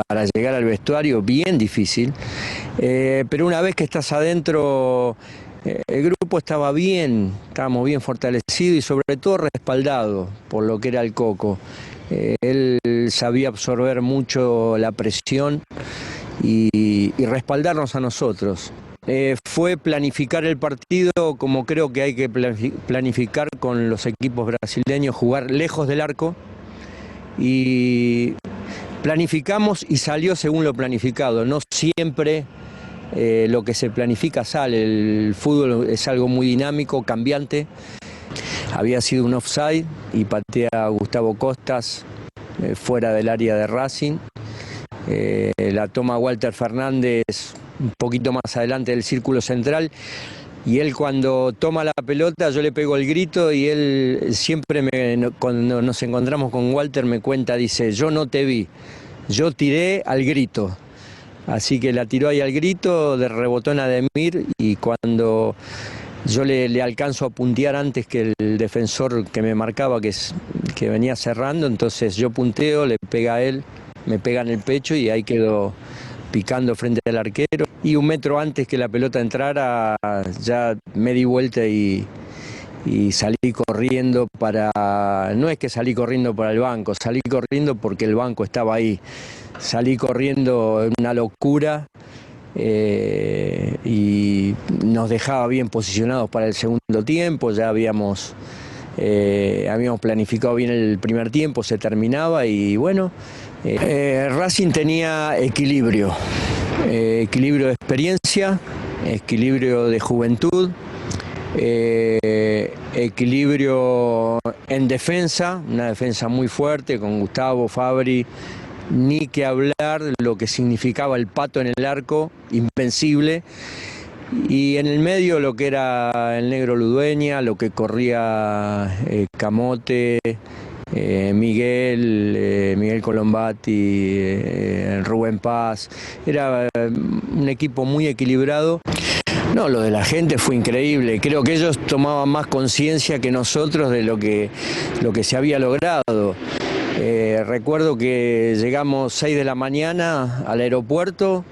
para llegar al vestuario, bien difícil, pero una vez que estás adentro, el grupo estaba bien, estábamos bien fortalecidos y sobre todo respaldado por lo que era el Coco. Él sabía absorber mucho la presión y respaldarnos a nosotros. Fue planificar el partido como creo que hay que planificar con los equipos brasileños, jugar lejos del arco, y planificamos y salió según lo planificado. No siempre lo que se planifica sale. El fútbol es algo muy dinámico, cambiante. Había sido un offside y patea a Gustavo Costas fuera del área de Racing. La toma Walter Fernández un poquito más adelante del círculo central, y él cuando toma la pelota yo le pego el grito y él siempre cuando nos encontramos con Walter me cuenta, dice: yo no te vi, yo tiré al grito. Así que la tiró ahí al grito, de rebotón a Ademir, y cuando yo le alcanzo a puntear antes que el defensor que me marcaba, que venía cerrando, entonces yo punteo, le pega a él, me pega en el pecho y ahí quedó picando frente al arquero. Y un metro antes que la pelota entrara, ya me di vuelta y salí corriendo no es que salí corriendo para el banco, salí corriendo porque el banco estaba ahí. Salí corriendo en una locura y nos dejaba bien posicionados para el segundo tiempo. Ya habíamos planificado bien el primer tiempo, se terminaba y bueno, Racing tenía equilibrio, equilibrio de experiencia, equilibrio de juventud, equilibrio en defensa, una defensa muy fuerte con Gustavo, Fabri, ni que hablar de lo que significaba el Pato en el arco, invencible, y en el medio lo que era el Negro Ludueña, lo que corría Camote, Miguel Colombati, Rubén Paz. Era un equipo muy equilibrado. No, lo de la gente fue increíble. Creo que ellos tomaban más conciencia que nosotros de lo que se había logrado. Recuerdo que llegamos 6 de la mañana al aeropuerto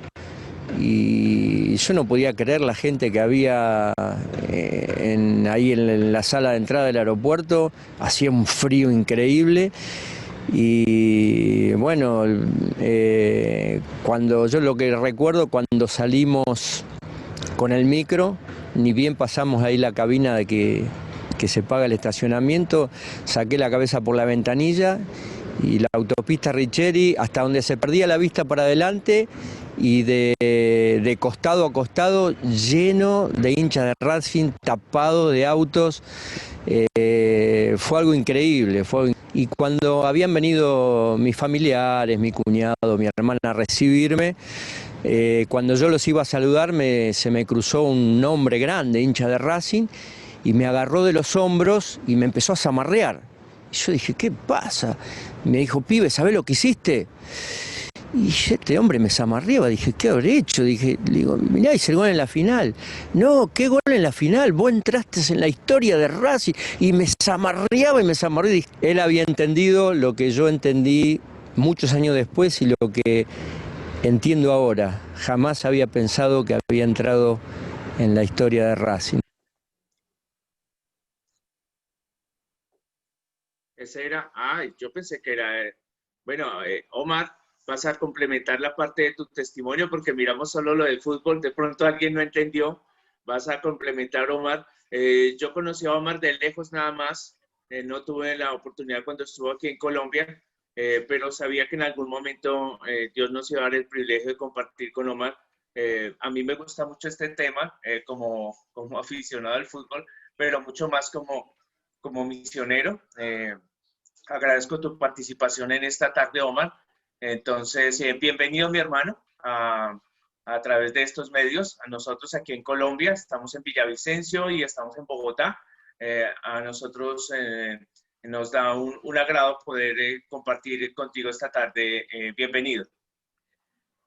y yo no podía creer la gente que había ahí en la sala de entrada del aeropuerto. Hacía un frío increíble y bueno, cuando yo lo que recuerdo, cuando salimos con el micro, ni bien pasamos ahí la cabina de que se paga el estacionamiento, saqué la cabeza por la ventanilla y la autopista Richeri, hasta donde se perdía la vista para adelante, y de costado a costado lleno de hinchas de Racing, tapado de autos. Fue algo increíble. Y cuando habían venido mis familiares, mi cuñado, mi hermana a recibirme, cuando yo los iba a saludar se me cruzó un hombre grande, hincha de Racing, y me agarró de los hombros y me empezó a zamarrear. Y yo dije: ¿qué pasa? Me dijo: pibe, ¿sabés lo que hiciste? Y este hombre me zamarreaba, dije: ¿qué habré hecho? Le digo: mirá, hice el gol en la final. No, ¿qué gol en la final? Vos entraste en la historia de Racing. Y me zamarreaba y me zamarreaba. Él había entendido lo que yo entendí muchos años después y lo que entiendo ahora. Jamás había pensado que había entrado en la historia de Racing. Ese era, yo pensé que era, bueno, Omar, vas a complementar la parte de tu testimonio porque miramos solo lo del fútbol, de pronto alguien no entendió, vas a complementar, Omar. Yo conocí a Omar de lejos nada más, no tuve la oportunidad cuando estuvo aquí en Colombia, pero sabía que en algún momento Dios nos iba a dar el privilegio de compartir con Omar. A mí me gusta mucho este tema como aficionado al fútbol, pero mucho más como misionero. Agradezco tu participación en esta tarde, Omar. Entonces, bienvenido, mi hermano, a través de estos medios. A nosotros aquí en Colombia, estamos en Villavicencio y estamos en Bogotá. A nosotros nos da un agrado poder compartir contigo esta tarde. Bienvenido.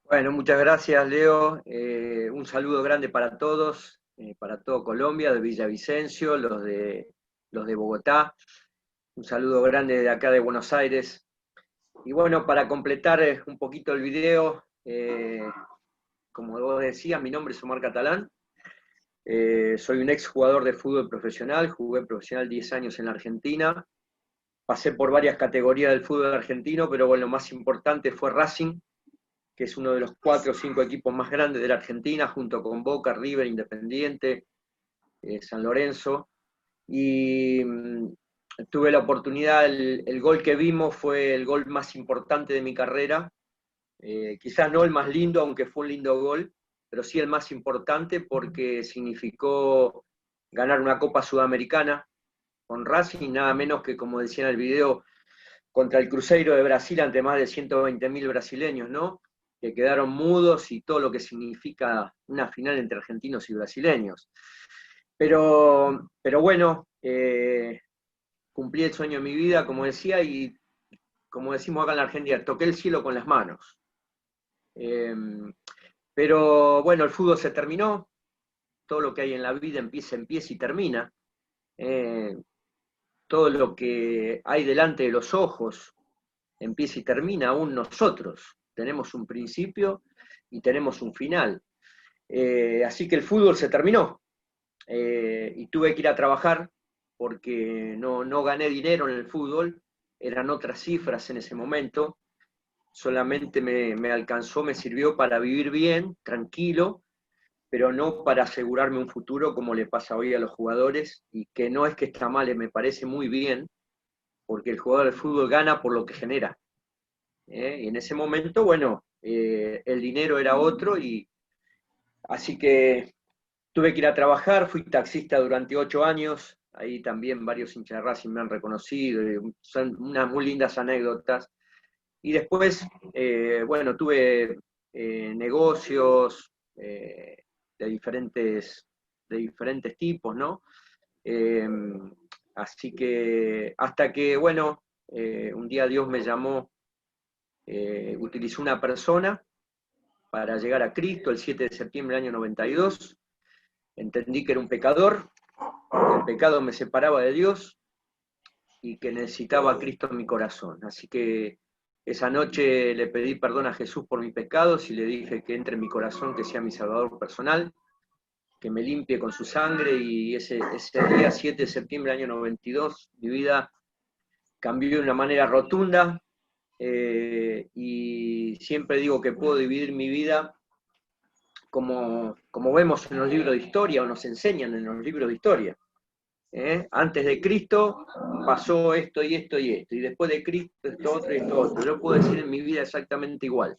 Bueno, muchas gracias, Leo. Un saludo grande para todos, para todo Colombia, de Villavicencio, los de Bogotá. Un saludo grande de acá de Buenos Aires. Y bueno, para completar un poquito el video, como vos decías, mi nombre es Omar Catalán. Soy un ex jugador de fútbol profesional, jugué profesional 10 años en la Argentina. Pasé por varias categorías del fútbol argentino, pero bueno, lo más importante fue Racing, que es uno de los 4 o 5 equipos más grandes de la Argentina, junto con Boca, River, Independiente, San Lorenzo. Y tuve la oportunidad, el gol que vimos fue el gol más importante de mi carrera. Quizás no el más lindo, aunque fue un lindo gol, pero sí el más importante porque significó ganar una Copa Sudamericana con Racing, nada menos que, como decía en el video, contra el Cruzeiro de Brasil ante más de 120.000 brasileños, ¿no? Que quedaron mudos y todo lo que significa una final entre argentinos y brasileños. Pero bueno, cumplí el sueño de mi vida, como decía, y como decimos acá en la Argentina, toqué el cielo con las manos. Pero bueno, el fútbol se terminó, todo lo que hay en la vida empieza y termina. Todo lo que hay delante de los ojos empieza y termina, aún nosotros. Tenemos un principio y tenemos un final. Así que el fútbol se terminó. Y tuve que ir a trabajar porque no gané dinero en el fútbol, eran otras cifras en ese momento, solamente me alcanzó, me sirvió para vivir bien, tranquilo, pero no para asegurarme un futuro como le pasa hoy a los jugadores, y que no es que está mal, me parece muy bien, porque el jugador de fútbol gana por lo que genera. Y en ese momento, bueno, el dinero era otro, y así que tuve que ir a trabajar, fui taxista durante 8 años, ahí también varios hinchas de Racing me han reconocido, son unas muy lindas anécdotas. Y después, bueno, tuve negocios de diferentes tipos, ¿no? Eh, Así que hasta que, bueno, un día Dios me llamó, utilizó una persona para llegar a Cristo el 7 de septiembre del año 92. Entendí que era un pecador, que el pecado me separaba de Dios y que necesitaba a Cristo en mi corazón. Así que esa noche le pedí perdón a Jesús por mis pecados y le dije que entre en mi corazón, que sea mi salvador personal, que me limpie con su sangre, y ese día 7 de septiembre del año 92 mi vida cambió de una manera rotunda, y siempre digo que puedo dividir mi vida como vemos en los libros de historia o nos enseñan en los libros de historia. Antes de Cristo pasó esto y esto y esto, y después de Cristo esto otro y esto otro. Yo puedo decir en mi vida exactamente igual.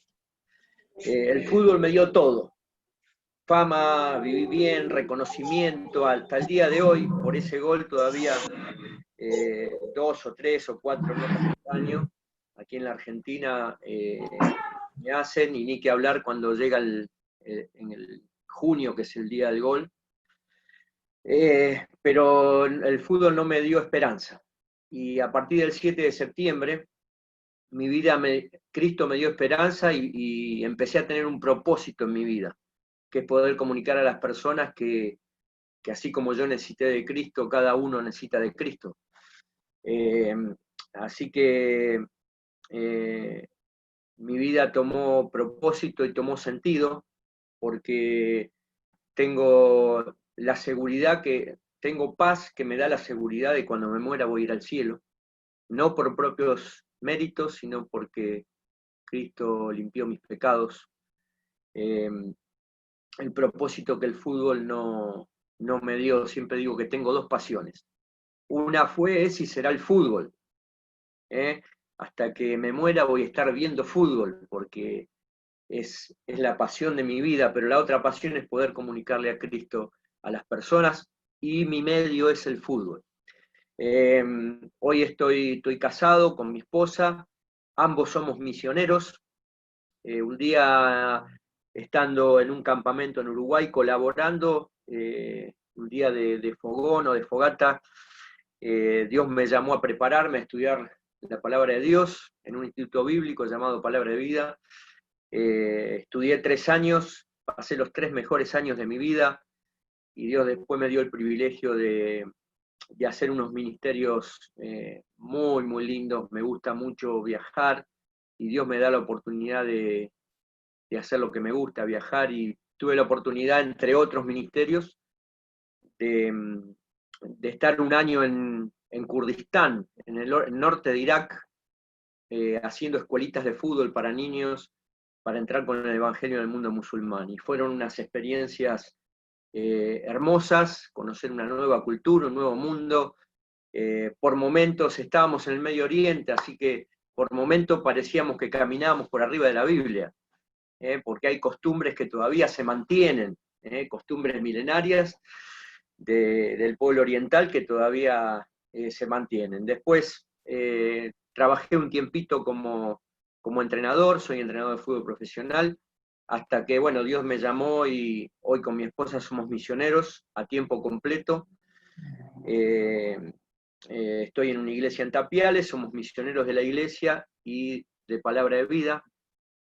El fútbol me dio todo. Fama, viví bien, reconocimiento, hasta el día de hoy, por ese gol todavía 2 o 3 o 4 notas por año, aquí en la Argentina me hacen, y ni que hablar cuando llega en el junio, que es el día del gol. Pero el fútbol no me dio esperanza. Y a partir del 7 de septiembre, mi vida, Cristo me dio esperanza, y empecé a tener un propósito en mi vida, que es poder comunicar a las personas que así como yo necesité de Cristo, cada uno necesita de Cristo. Así que mi vida tomó propósito y tomó sentido, porque tengo la seguridad tengo paz que me da la seguridad de cuando me muera voy a ir al cielo, no por propios méritos, sino porque Cristo limpió mis pecados. El propósito que el fútbol no me dio, siempre digo que tengo 2 pasiones. Una es y será el fútbol. Hasta que me muera voy a estar viendo fútbol, porque es la pasión de mi vida, pero la otra pasión es poder comunicarle a Cristo a las personas, y mi medio es el fútbol. Hoy estoy casado con mi esposa, ambos somos misioneros. Un día, estando en un campamento en Uruguay, colaborando, un día de fogón o de fogata, Dios me llamó a prepararme a estudiar la palabra de Dios en un instituto bíblico llamado Palabra de Vida. Estudié 3 años, pasé los 3 mejores años de mi vida, y Dios después me dio el privilegio de hacer unos ministerios muy, muy lindos. Me gusta mucho viajar, y Dios me da la oportunidad de hacer lo que me gusta, viajar, y tuve la oportunidad, entre otros ministerios, de estar un año en Kurdistán, en el norte de Irak, haciendo escuelitas de fútbol para niños, para entrar con el Evangelio en el mundo musulmán. Y fueron unas experiencias hermosas, conocer una nueva cultura, un nuevo mundo. Por momentos estábamos en el Medio Oriente, así que por momentos parecíamos que caminábamos por arriba de la Biblia, porque hay costumbres que todavía se mantienen, costumbres milenarias del pueblo oriental que todavía se mantienen. Después trabajé un tiempito como entrenador, soy entrenador de fútbol profesional, hasta que, bueno, Dios me llamó y hoy con mi esposa somos misioneros a tiempo completo. Estoy en una iglesia en Tapiales, somos misioneros de la iglesia y de Palabra de Vida.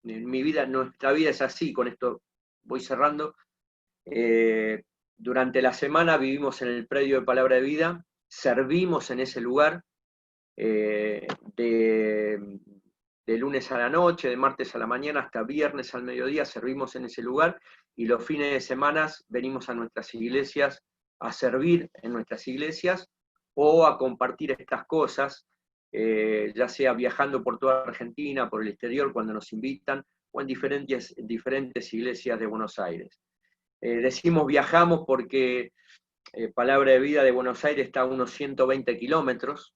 Nuestra vida es así, con esto voy cerrando. Durante la semana vivimos en el predio de Palabra de Vida, servimos en ese lugar, de lunes a la noche, de martes a la mañana hasta viernes al mediodía, servimos en ese lugar, y los fines de semana venimos a nuestras iglesias a servir en nuestras iglesias o a compartir estas cosas, ya sea viajando por toda Argentina, por el exterior cuando nos invitan, o en diferentes iglesias de Buenos Aires. Decimos viajamos porque Palabra de Vida de Buenos Aires está a unos 120 kilómetros,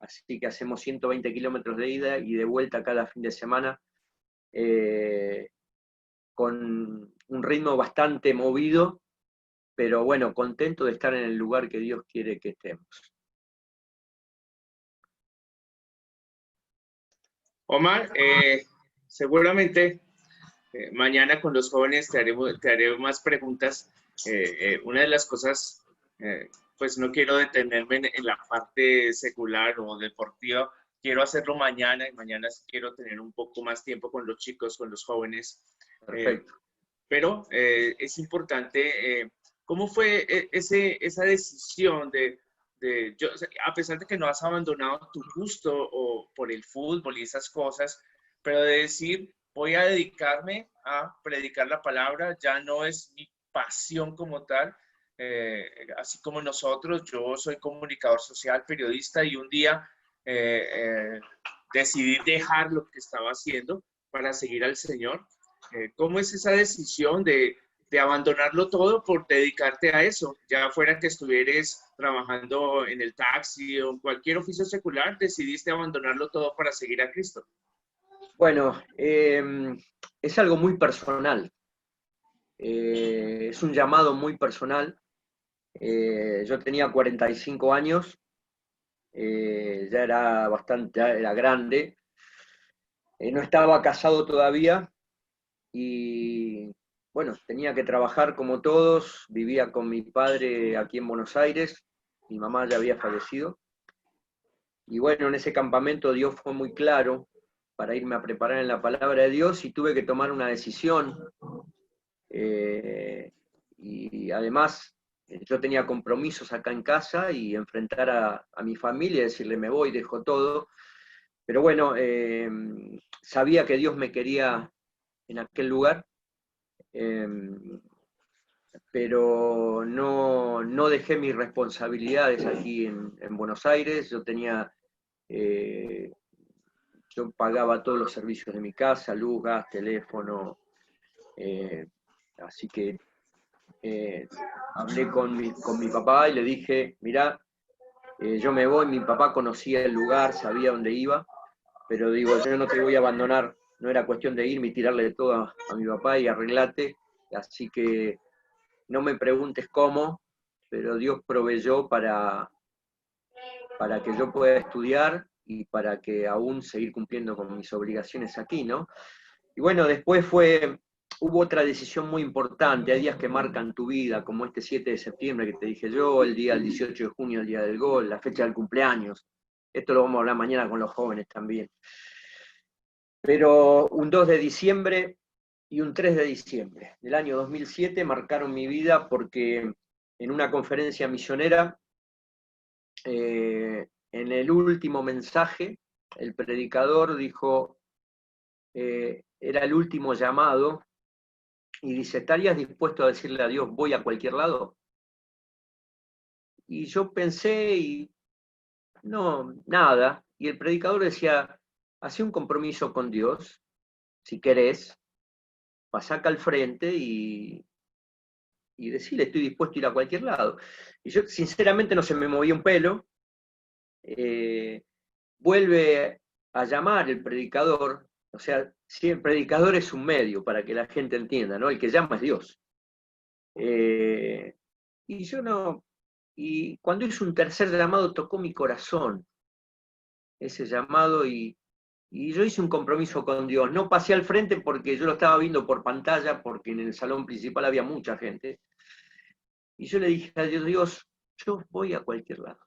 así que hacemos 120 kilómetros de ida y de vuelta cada fin de semana, con un ritmo bastante movido, pero bueno, contento de estar en el lugar que Dios quiere que estemos. Omar, seguramente mañana con los jóvenes te haré más preguntas. Una de las cosas, pues no quiero detenerme en la parte secular o deportiva, quiero hacerlo mañana, y mañana quiero tener un poco más tiempo con los chicos, con los jóvenes. Perfecto. Pero es importante, ¿cómo fue esa decisión yo, a pesar de que no has abandonado tu gusto por el fútbol y esas cosas, pero de decir, voy a dedicarme a predicar la palabra, ya no es mi pasión como tal, así como nosotros, yo soy comunicador social, periodista, y un día decidí dejar lo que estaba haciendo para seguir al Señor. ¿Cómo es esa decisión de abandonarlo todo por dedicarte a eso? Ya fuera que estuvieras trabajando en el taxi o en cualquier oficio secular, decidiste abandonarlo todo para seguir a Cristo. Bueno, es algo muy personal, es un llamado muy personal. Yo tenía 45 años, ya era grande, no estaba casado todavía, y bueno, tenía que trabajar como todos, vivía con mi padre aquí en Buenos Aires, mi mamá ya había fallecido, y bueno, en ese campamento Dios fue muy claro para irme a preparar en la palabra de Dios, y tuve que tomar una decisión, y además yo tenía compromisos acá en casa y enfrentar a mi familia, decirle me voy, dejo todo, pero bueno, sabía que Dios me quería en aquel lugar, pero no dejé mis responsabilidades aquí en Buenos Aires. Yo pagaba todos los servicios de mi casa, luz, gas, teléfono, así que hablé con mi papá y le dije, mirá, yo me voy. Mi papá conocía el lugar, sabía dónde iba, pero digo, yo no te voy a abandonar, no era cuestión de irme y tirarle todo a mi papá y arreglate, así que no me preguntes cómo, pero Dios proveyó para que yo pueda estudiar y para que aún seguir cumpliendo con mis obligaciones aquí, ¿no? Y bueno, después hubo otra decisión muy importante, hay días que marcan tu vida, como este 7 de septiembre que te dije yo, el día del 18 de junio, el día del gol, la fecha del cumpleaños. Esto lo vamos a hablar mañana con los jóvenes también. Pero un 2 de diciembre y un 3 de diciembre del año 2007 marcaron mi vida, porque en una conferencia misionera, en el último mensaje, el predicador dijo, era el último llamado, y dice, ¿estarías dispuesto a decirle a Dios, voy a cualquier lado? Y yo pensé, y no, nada. Y el predicador decía, hace un compromiso con Dios, si querés, pasá acá al frente y decirle, estoy dispuesto a ir a cualquier lado. Y yo, sinceramente, no se me movía un pelo. Vuelve a llamar el predicador, o sea, si el predicador es un medio para que la gente entienda, ¿no? El que llama es Dios. Y yo no, y cuando hizo un tercer llamado tocó mi corazón, ese llamado, y yo hice un compromiso con Dios. No pasé al frente porque yo lo estaba viendo por pantalla, porque en el salón principal había mucha gente. Y yo le dije a Dios, Dios, yo voy a cualquier lado.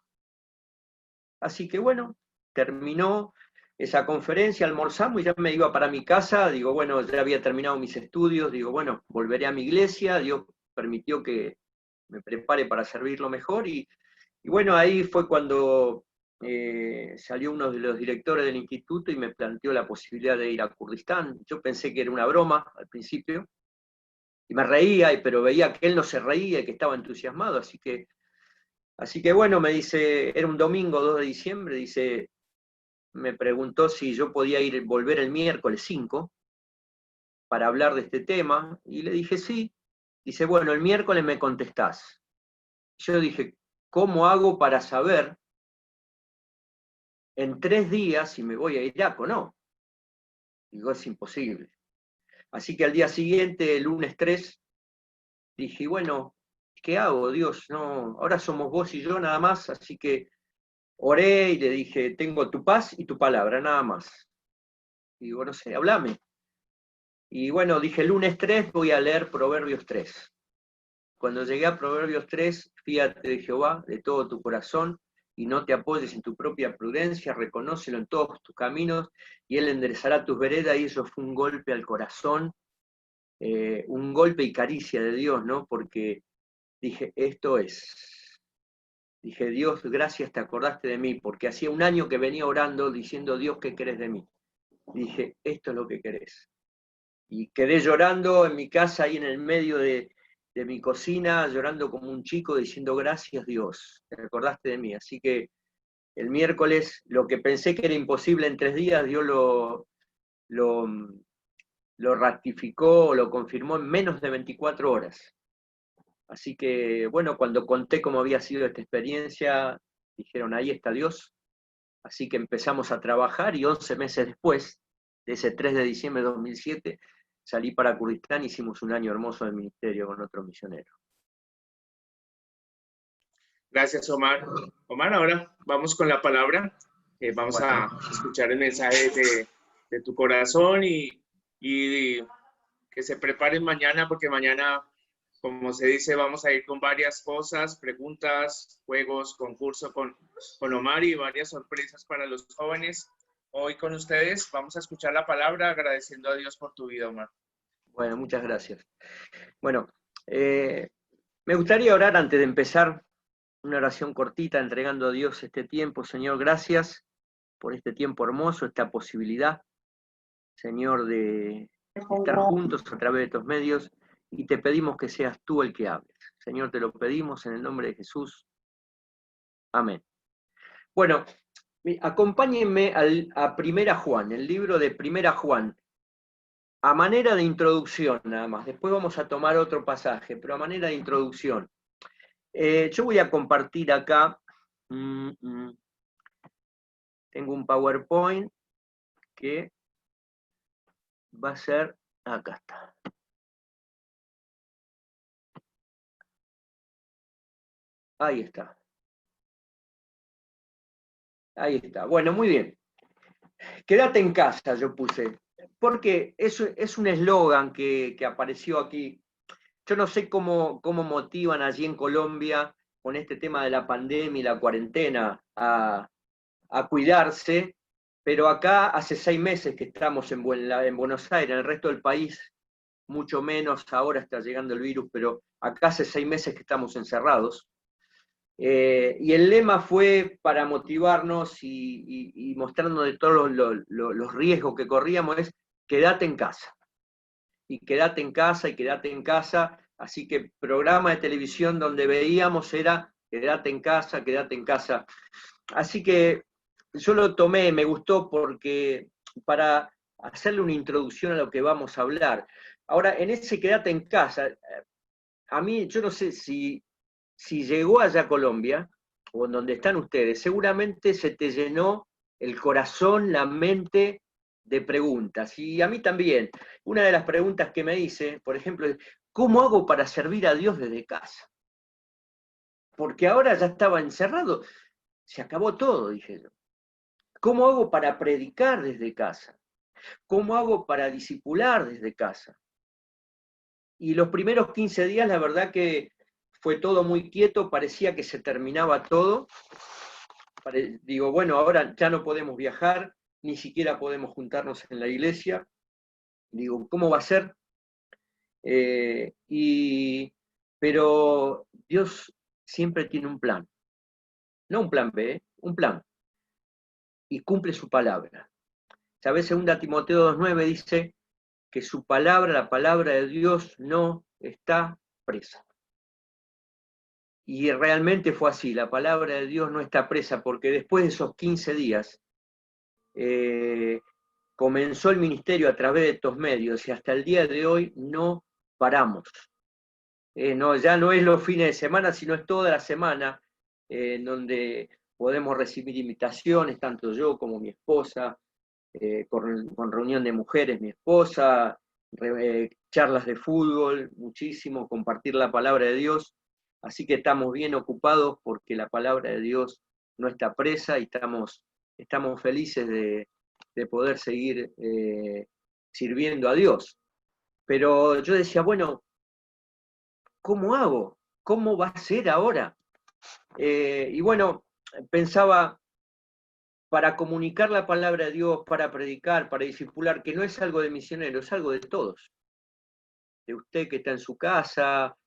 Así que bueno, terminó esa conferencia, almorzamos y ya me iba para mi casa. Digo, bueno, ya había terminado mis estudios. Digo, bueno, volveré a mi iglesia. Dios permitió que me prepare para servirlo mejor. Y bueno, ahí fue cuando salió uno de los directores del instituto y me planteó la posibilidad de ir a Kurdistán. Yo pensé que era una broma al principio, y me reía, pero veía que él no se reía y que estaba entusiasmado, así que bueno, me dice, era un domingo 2 de diciembre, dice, me preguntó si yo podía volver el miércoles 5 para hablar de este tema, y le dije sí. Dice, bueno, el miércoles me contestás. Yo dije, ¿cómo hago para saber en 3 días si me voy a Irak o no? Digo, es imposible. Así que al día siguiente, el lunes 3, dije, bueno, ¿qué hago, Dios? No, ahora somos vos y yo nada más, así que oré y le dije, tengo tu paz y tu palabra, nada más. Y digo, no sé, hablame. Y bueno, dije, lunes 3 voy a leer Proverbios 3. Cuando llegué a Proverbios 3, fíate de Jehová de todo tu corazón y no te apoyes en tu propia prudencia, reconócelo en todos tus caminos y Él enderezará tus veredas. Y eso fue un golpe al corazón, un golpe y caricia de Dios, ¿no? Porque dije, esto es. Dije, Dios, gracias, te acordaste de mí, porque hacía un año que venía orando diciendo, Dios, ¿qué querés de mí? Dije, esto es lo que querés. Y quedé llorando en mi casa, ahí en el medio de mi cocina, llorando como un chico, diciendo, gracias Dios, te acordaste de mí. Así que el miércoles, lo que pensé que era imposible en 3 días, Dios lo, lo ratificó, lo confirmó en menos de 24 horas. Así que, bueno, cuando conté cómo había sido esta experiencia, dijeron, ahí está Dios. Así que empezamos a trabajar y 11 meses después, de ese 3 de diciembre de 2007, salí para Kurdistán y hicimos un año hermoso de ministerio con otro misionero. Gracias, Omar. Omar, ahora vamos con la palabra. Vamos a escuchar el mensaje de tu corazón y que se preparen mañana, porque mañana, como se dice, vamos a ir con varias cosas, preguntas, juegos, concurso con Omar y varias sorpresas para los jóvenes. Hoy con ustedes vamos a escuchar la palabra agradeciendo a Dios por tu vida, Omar. Bueno, muchas gracias. Bueno, me gustaría orar antes de empezar, una oración cortita entregando a Dios este tiempo. Señor, gracias por este tiempo hermoso, esta posibilidad, Señor, de estar juntos a través de estos medios, y te pedimos que seas tú el que hables. Señor, te lo pedimos en el nombre de Jesús. Amén. Bueno, acompáñenme a Primera Juan, el libro de Primera Juan, a manera de introducción nada más. Después vamos a tomar otro pasaje, pero a manera de introducción. Yo voy a compartir acá, tengo un PowerPoint que va a ser, acá está. Ahí está. Ahí está. Bueno, muy bien. Quédate en casa, yo puse. Porque eso es un eslogan que apareció aquí. Yo no sé cómo motivan allí en Colombia con este tema de la pandemia y la cuarentena a cuidarse, pero acá hace 6 meses que estamos en Buenos Aires, en el resto del país mucho menos, ahora está llegando el virus, pero acá hace 6 meses que estamos encerrados. Y el lema fue para motivarnos y mostrarnos de todos los riesgos que corríamos, es quédate en casa. Y quédate en casa, y quédate en casa. Así que programa de televisión donde veíamos era quédate en casa, quédate en casa. Así que yo lo tomé, me gustó porque para hacerle una introducción a lo que vamos a hablar. Ahora, en ese quédate en casa, a mí, yo no sé si llegó allá a Colombia, o en donde están ustedes, seguramente se te llenó el corazón, la mente de preguntas. Y a mí también. Una de las preguntas que me hice, por ejemplo, es, ¿cómo hago para servir a Dios desde casa? Porque ahora ya estaba encerrado, se acabó todo, dije yo. ¿Cómo hago para predicar desde casa? ¿Cómo hago para discipular desde casa? Y los primeros 15 días, la verdad que fue todo muy quieto, parecía que se terminaba todo. Digo, bueno, ahora ya no podemos viajar, ni siquiera podemos juntarnos en la iglesia. Digo, ¿cómo va a ser? Pero Dios siempre tiene un plan. No un plan B, un plan. Y cumple su palabra. ¿Sabes? 2 Timoteo 2:9 dice que su palabra, la palabra de Dios, no está presa. Y realmente fue así, la palabra de Dios no está presa, porque después de esos 15 días comenzó el ministerio a través de estos medios y hasta el día de hoy no paramos. No, ya no es los fines de semana, sino es toda la semana en donde podemos recibir invitaciones, tanto yo como mi esposa, con reunión de mujeres, mi esposa, charlas de fútbol, muchísimo, compartir la palabra de Dios. Así que estamos bien ocupados porque la palabra de Dios no está presa y estamos felices de poder seguir sirviendo a Dios. Pero yo decía, bueno, ¿cómo hago? ¿Cómo va a ser ahora? Y bueno, pensaba, para comunicar la palabra de Dios, para predicar, para discipular, que no es algo de misioneros, es algo de todos. De usted que está en su casa,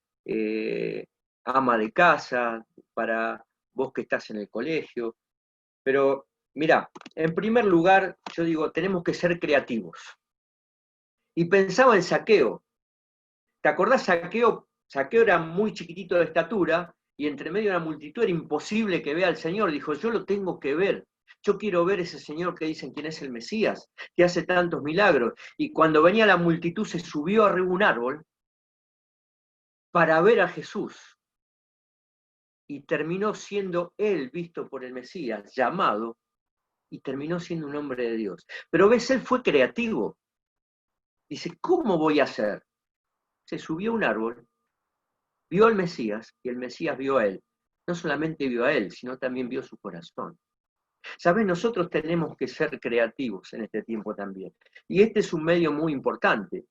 ama de casa, para vos que estás en el colegio. Pero mira, en primer lugar, yo digo, tenemos que ser creativos. Y pensaba en Zaqueo. ¿Te acordás, Zaqueo? Zaqueo era muy chiquitito de estatura y entre medio de la multitud era imposible que vea al Señor. Dijo, yo lo tengo que ver. Yo quiero ver ese Señor que dicen quién es el Mesías, que hace tantos milagros. Y cuando venía la multitud se subió arriba de un árbol para ver a Jesús. Y terminó siendo él visto por el Mesías, llamado, y terminó siendo un hombre de Dios. Pero ves, él fue creativo. Dice, ¿cómo voy a hacer? Se subió a un árbol, vio al Mesías y el Mesías vio a él. No solamente vio a él, sino también vio su corazón. ¿Sabes? Nosotros tenemos que ser creativos en este tiempo también. Y este es un medio muy importante.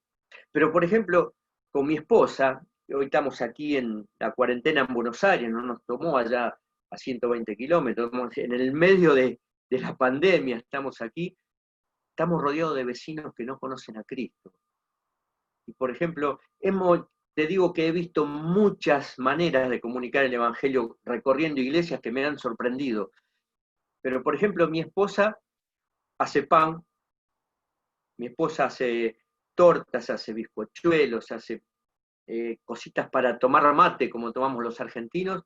Pero, por ejemplo, con mi esposa, hoy estamos aquí en la cuarentena en Buenos Aires, no nos tomó allá a 120 kilómetros, en el medio de la pandemia estamos aquí, estamos rodeados de vecinos que no conocen a Cristo. Y, por ejemplo, te digo que he visto muchas maneras de comunicar el Evangelio recorriendo iglesias que me han sorprendido. Pero, por ejemplo, mi esposa hace pan, mi esposa hace tortas, hace bizcochuelos, hace cositas para tomar mate, como tomamos los argentinos,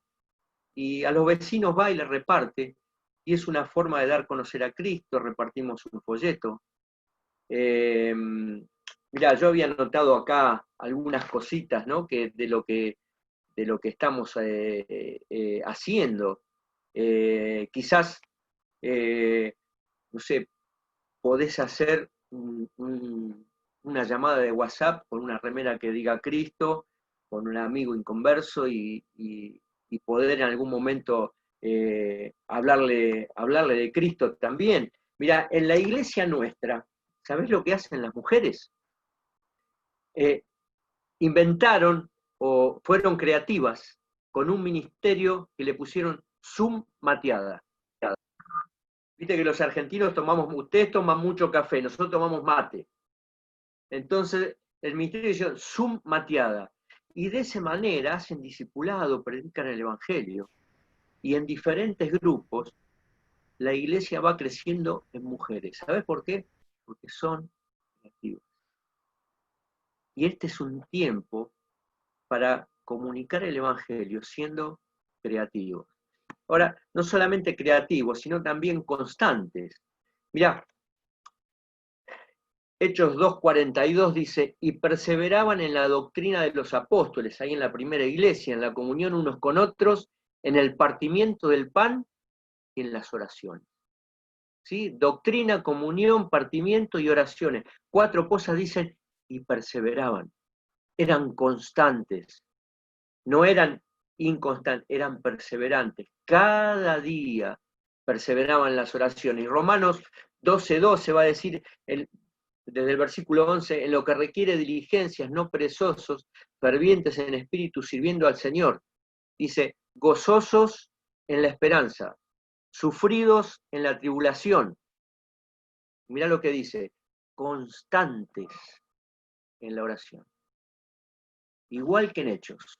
y a los vecinos va y les reparte, y es una forma de dar a conocer a Cristo, repartimos un folleto. Mirá, yo había notado acá algunas cositas, ¿no? De lo que estamos haciendo. Quizás, no sé, podés hacer una llamada de WhatsApp con una remera que diga Cristo, con un amigo inconverso y poder en algún momento hablarle de Cristo también. Mira, en la iglesia nuestra, ¿sabés lo que hacen las mujeres? Inventaron o fueron creativas con un ministerio que le pusieron Zoom Mateada. Viste que los argentinos ustedes toman mucho café, nosotros tomamos mate. Entonces, el ministerio dice Zoom Mateada. Y de esa manera hacen discipulado, predican el Evangelio. Y en diferentes grupos, la iglesia va creciendo en mujeres. ¿Sabes por qué? Porque son creativos. Y este es un tiempo para comunicar el Evangelio siendo creativos. Ahora, no solamente creativos, sino también constantes. Mirá, Hechos 2:42 dice, y perseveraban en la doctrina de los apóstoles, ahí en la primera iglesia, en la comunión unos con otros, en el partimiento del pan y en las oraciones. ¿Sí? Doctrina, comunión, partimiento y oraciones. 4 cosas dicen, y perseveraban. Eran constantes, no eran inconstantes, eran perseverantes. Cada día perseveraban en las oraciones. Y Romanos 12:12 va a decir, desde el versículo 11, en lo que requiere diligencias, no perezosos, fervientes en espíritu, sirviendo al Señor. Dice, gozosos en la esperanza, sufridos en la tribulación. Mirá lo que dice, constantes en la oración. Igual que en Hechos.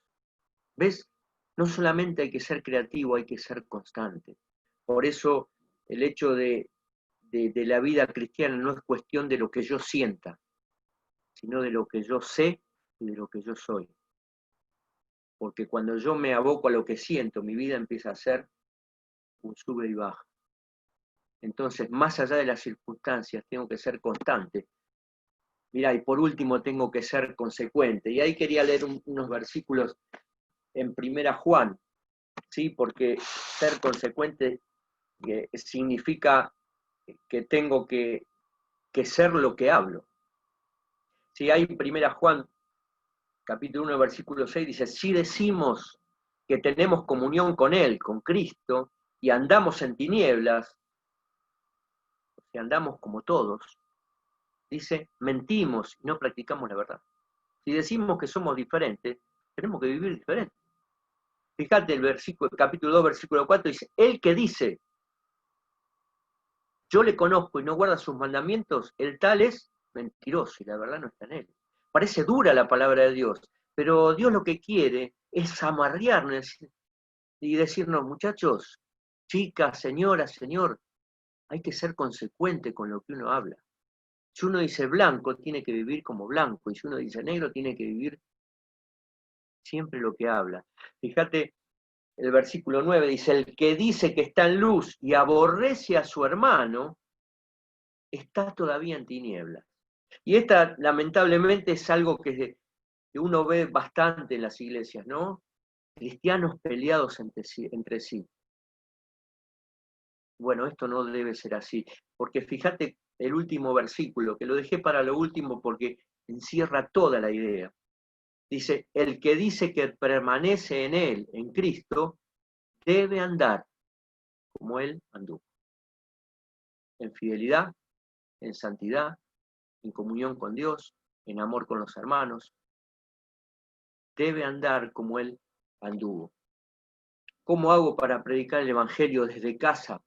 ¿Ves? No solamente hay que ser creativo, hay que ser constante. Por eso el hecho de la vida cristiana no es cuestión de lo que yo sienta, sino de lo que yo sé y de lo que yo soy. Porque cuando yo me aboco a lo que siento, mi vida empieza a ser un sube y baja. Entonces, más allá de las circunstancias, tengo que ser constante. Mirá, y por último tengo que ser consecuente. Y ahí quería leer unos versículos en Primera Juan, ¿sí? Porque ser consecuente significa que tengo que ser lo que hablo. Si hay en Primera Juan, capítulo 1, versículo 6, dice, si decimos que tenemos comunión con Él, con Cristo, y andamos en tinieblas, si andamos como todos, dice, mentimos y no practicamos la verdad. Si decimos que somos diferentes, tenemos que vivir diferente. Fíjate el capítulo 2, versículo 4, dice, el que dice, yo le conozco y no guarda sus mandamientos, el tal es mentiroso y la verdad no está en él. Parece dura la palabra de Dios, pero Dios lo que quiere es amarrearnos y decirnos, muchachos, chicas, señoras, señor, hay que ser consecuente con lo que uno habla. Si uno dice blanco, tiene que vivir como blanco, y si uno dice negro, tiene que vivir siempre lo que habla. Fíjate, el versículo 9 dice, el que dice que está en luz y aborrece a su hermano, está todavía en tinieblas. Y esta, lamentablemente, es algo que uno ve bastante en las iglesias, ¿no? Cristianos peleados entre sí. Bueno, esto no debe ser así, porque fíjate el último versículo, que lo dejé para lo último porque encierra toda la idea. Dice, el que dice que permanece en él, en Cristo, debe andar como él anduvo. En fidelidad, en santidad, en comunión con Dios, en amor con los hermanos. Debe andar como él anduvo. ¿Cómo hago para predicar el Evangelio desde casa?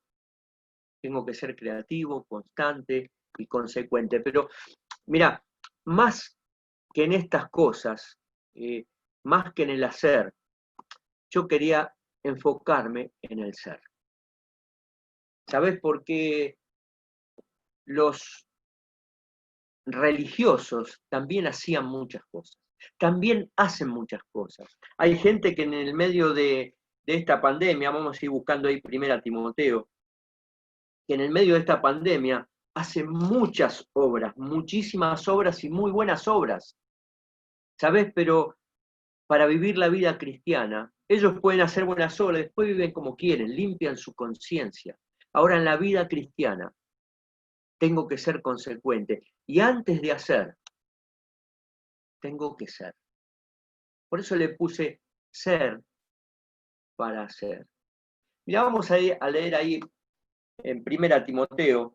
Tengo que ser creativo, constante y consecuente. Pero mira, más que en estas cosas, más que en el hacer, yo quería enfocarme en el ser. ¿Sabés por qué los religiosos también hacían muchas cosas? También hacen muchas cosas. Hay gente que en el medio de esta pandemia, vamos a ir buscando ahí 1 Timoteo, que en el medio de esta pandemia hace muchas obras, muchísimas obras y muy buenas obras. ¿Sabés? Pero para vivir la vida cristiana, ellos pueden hacer buenas obras, después viven como quieren, limpian su conciencia. Ahora en la vida cristiana tengo que ser consecuente. Y antes de hacer, tengo que ser. Por eso le puse ser para hacer. Mira, vamos a leer ahí en 1 Timoteo,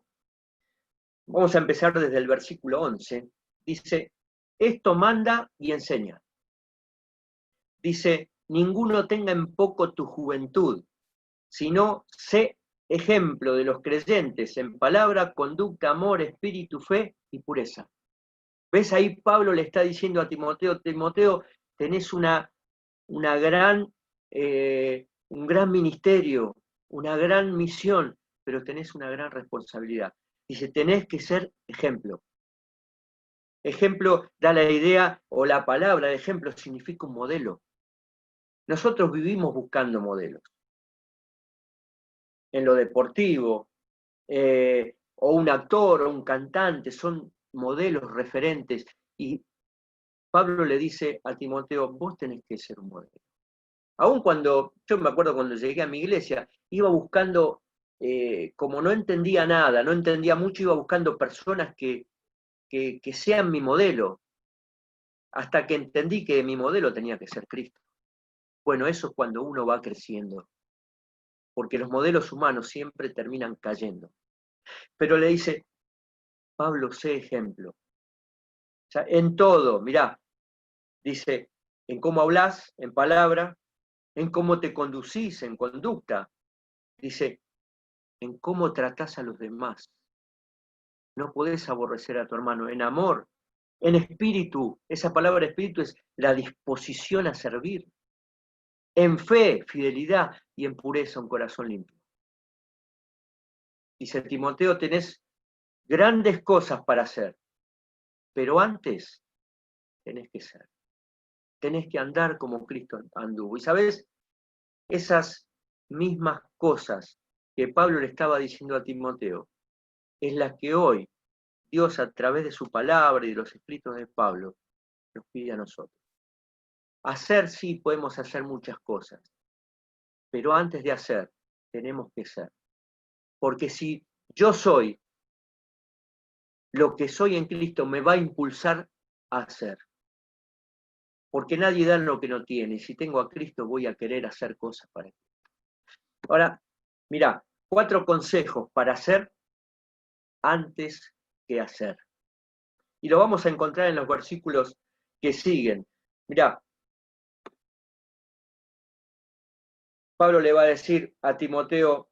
vamos a empezar desde el versículo 11. Dice, esto manda y enseña. Dice, ninguno tenga en poco tu juventud, sino sé ejemplo de los creyentes en palabra, conducta, amor, espíritu, fe y pureza. ¿Ves? Ahí Pablo le está diciendo a Timoteo, Timoteo, tenés un gran ministerio, una gran misión, pero tenés una gran responsabilidad. Dice, tenés que ser ejemplo. Ejemplo da la idea, o la palabra de ejemplo significa un modelo. Nosotros vivimos buscando modelos. En lo deportivo, o un actor, o un cantante, son modelos referentes. Y Pablo le dice a Timoteo, vos tenés que ser un modelo. Aún cuando, yo me acuerdo cuando llegué a mi iglesia, iba buscando, como no entendía nada, no entendía mucho, iba buscando personas que sean mi modelo, hasta que entendí que mi modelo tenía que ser Cristo. Bueno, eso es cuando uno va creciendo, porque los modelos humanos siempre terminan cayendo. Pero le dice, Pablo, sé ejemplo. O sea, en todo, mirá, dice, en cómo hablas, en palabra, en cómo te conducís, en conducta. Dice, en cómo tratás a los demás. No podés aborrecer a tu hermano, en amor, en espíritu. Esa palabra espíritu es la disposición a servir. En fe, fidelidad y en pureza, un corazón limpio. Dice Timoteo, tenés grandes cosas para hacer, pero antes tenés que ser. Tenés que andar como Cristo anduvo. Y sabés, esas mismas cosas que Pablo le estaba diciendo a Timoteo, es las que hoy Dios a través de su palabra y de los escritos de Pablo nos pide a nosotros. Hacer sí podemos hacer muchas cosas, pero antes de hacer tenemos que ser. Porque si yo soy lo que soy en Cristo, me va a impulsar a hacer. Porque nadie da lo que no tiene. Y si tengo a Cristo, voy a querer hacer cosas para Él. Ahora, mirá, 4 consejos para hacer antes que hacer. Y lo vamos a encontrar en los versículos que siguen. Mirá, Pablo le va a decir a Timoteo,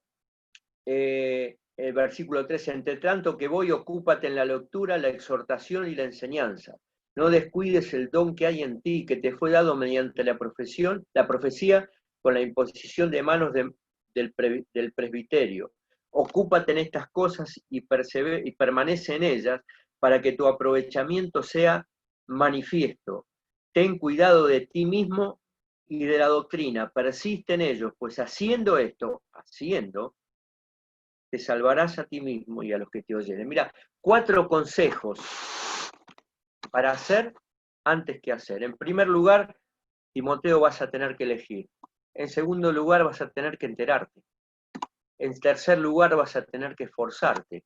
el versículo 13, entre tanto que voy, ocúpate en la lectura, la exhortación y la enseñanza. No descuides el don que hay en ti, que te fue dado mediante la profecía, con la imposición de manos del presbiterio. Ocúpate en estas cosas y permanece en ellas, para que tu aprovechamiento sea manifiesto. Ten cuidado de ti mismo y de la doctrina, persiste en ello, pues haciendo, te salvarás a ti mismo y a los que te oyen. Mira, 4 consejos para hacer antes que hacer. En primer lugar, Timoteo, vas a tener que elegir. En segundo lugar, vas a tener que enterarte. En tercer lugar, vas a tener que esforzarte.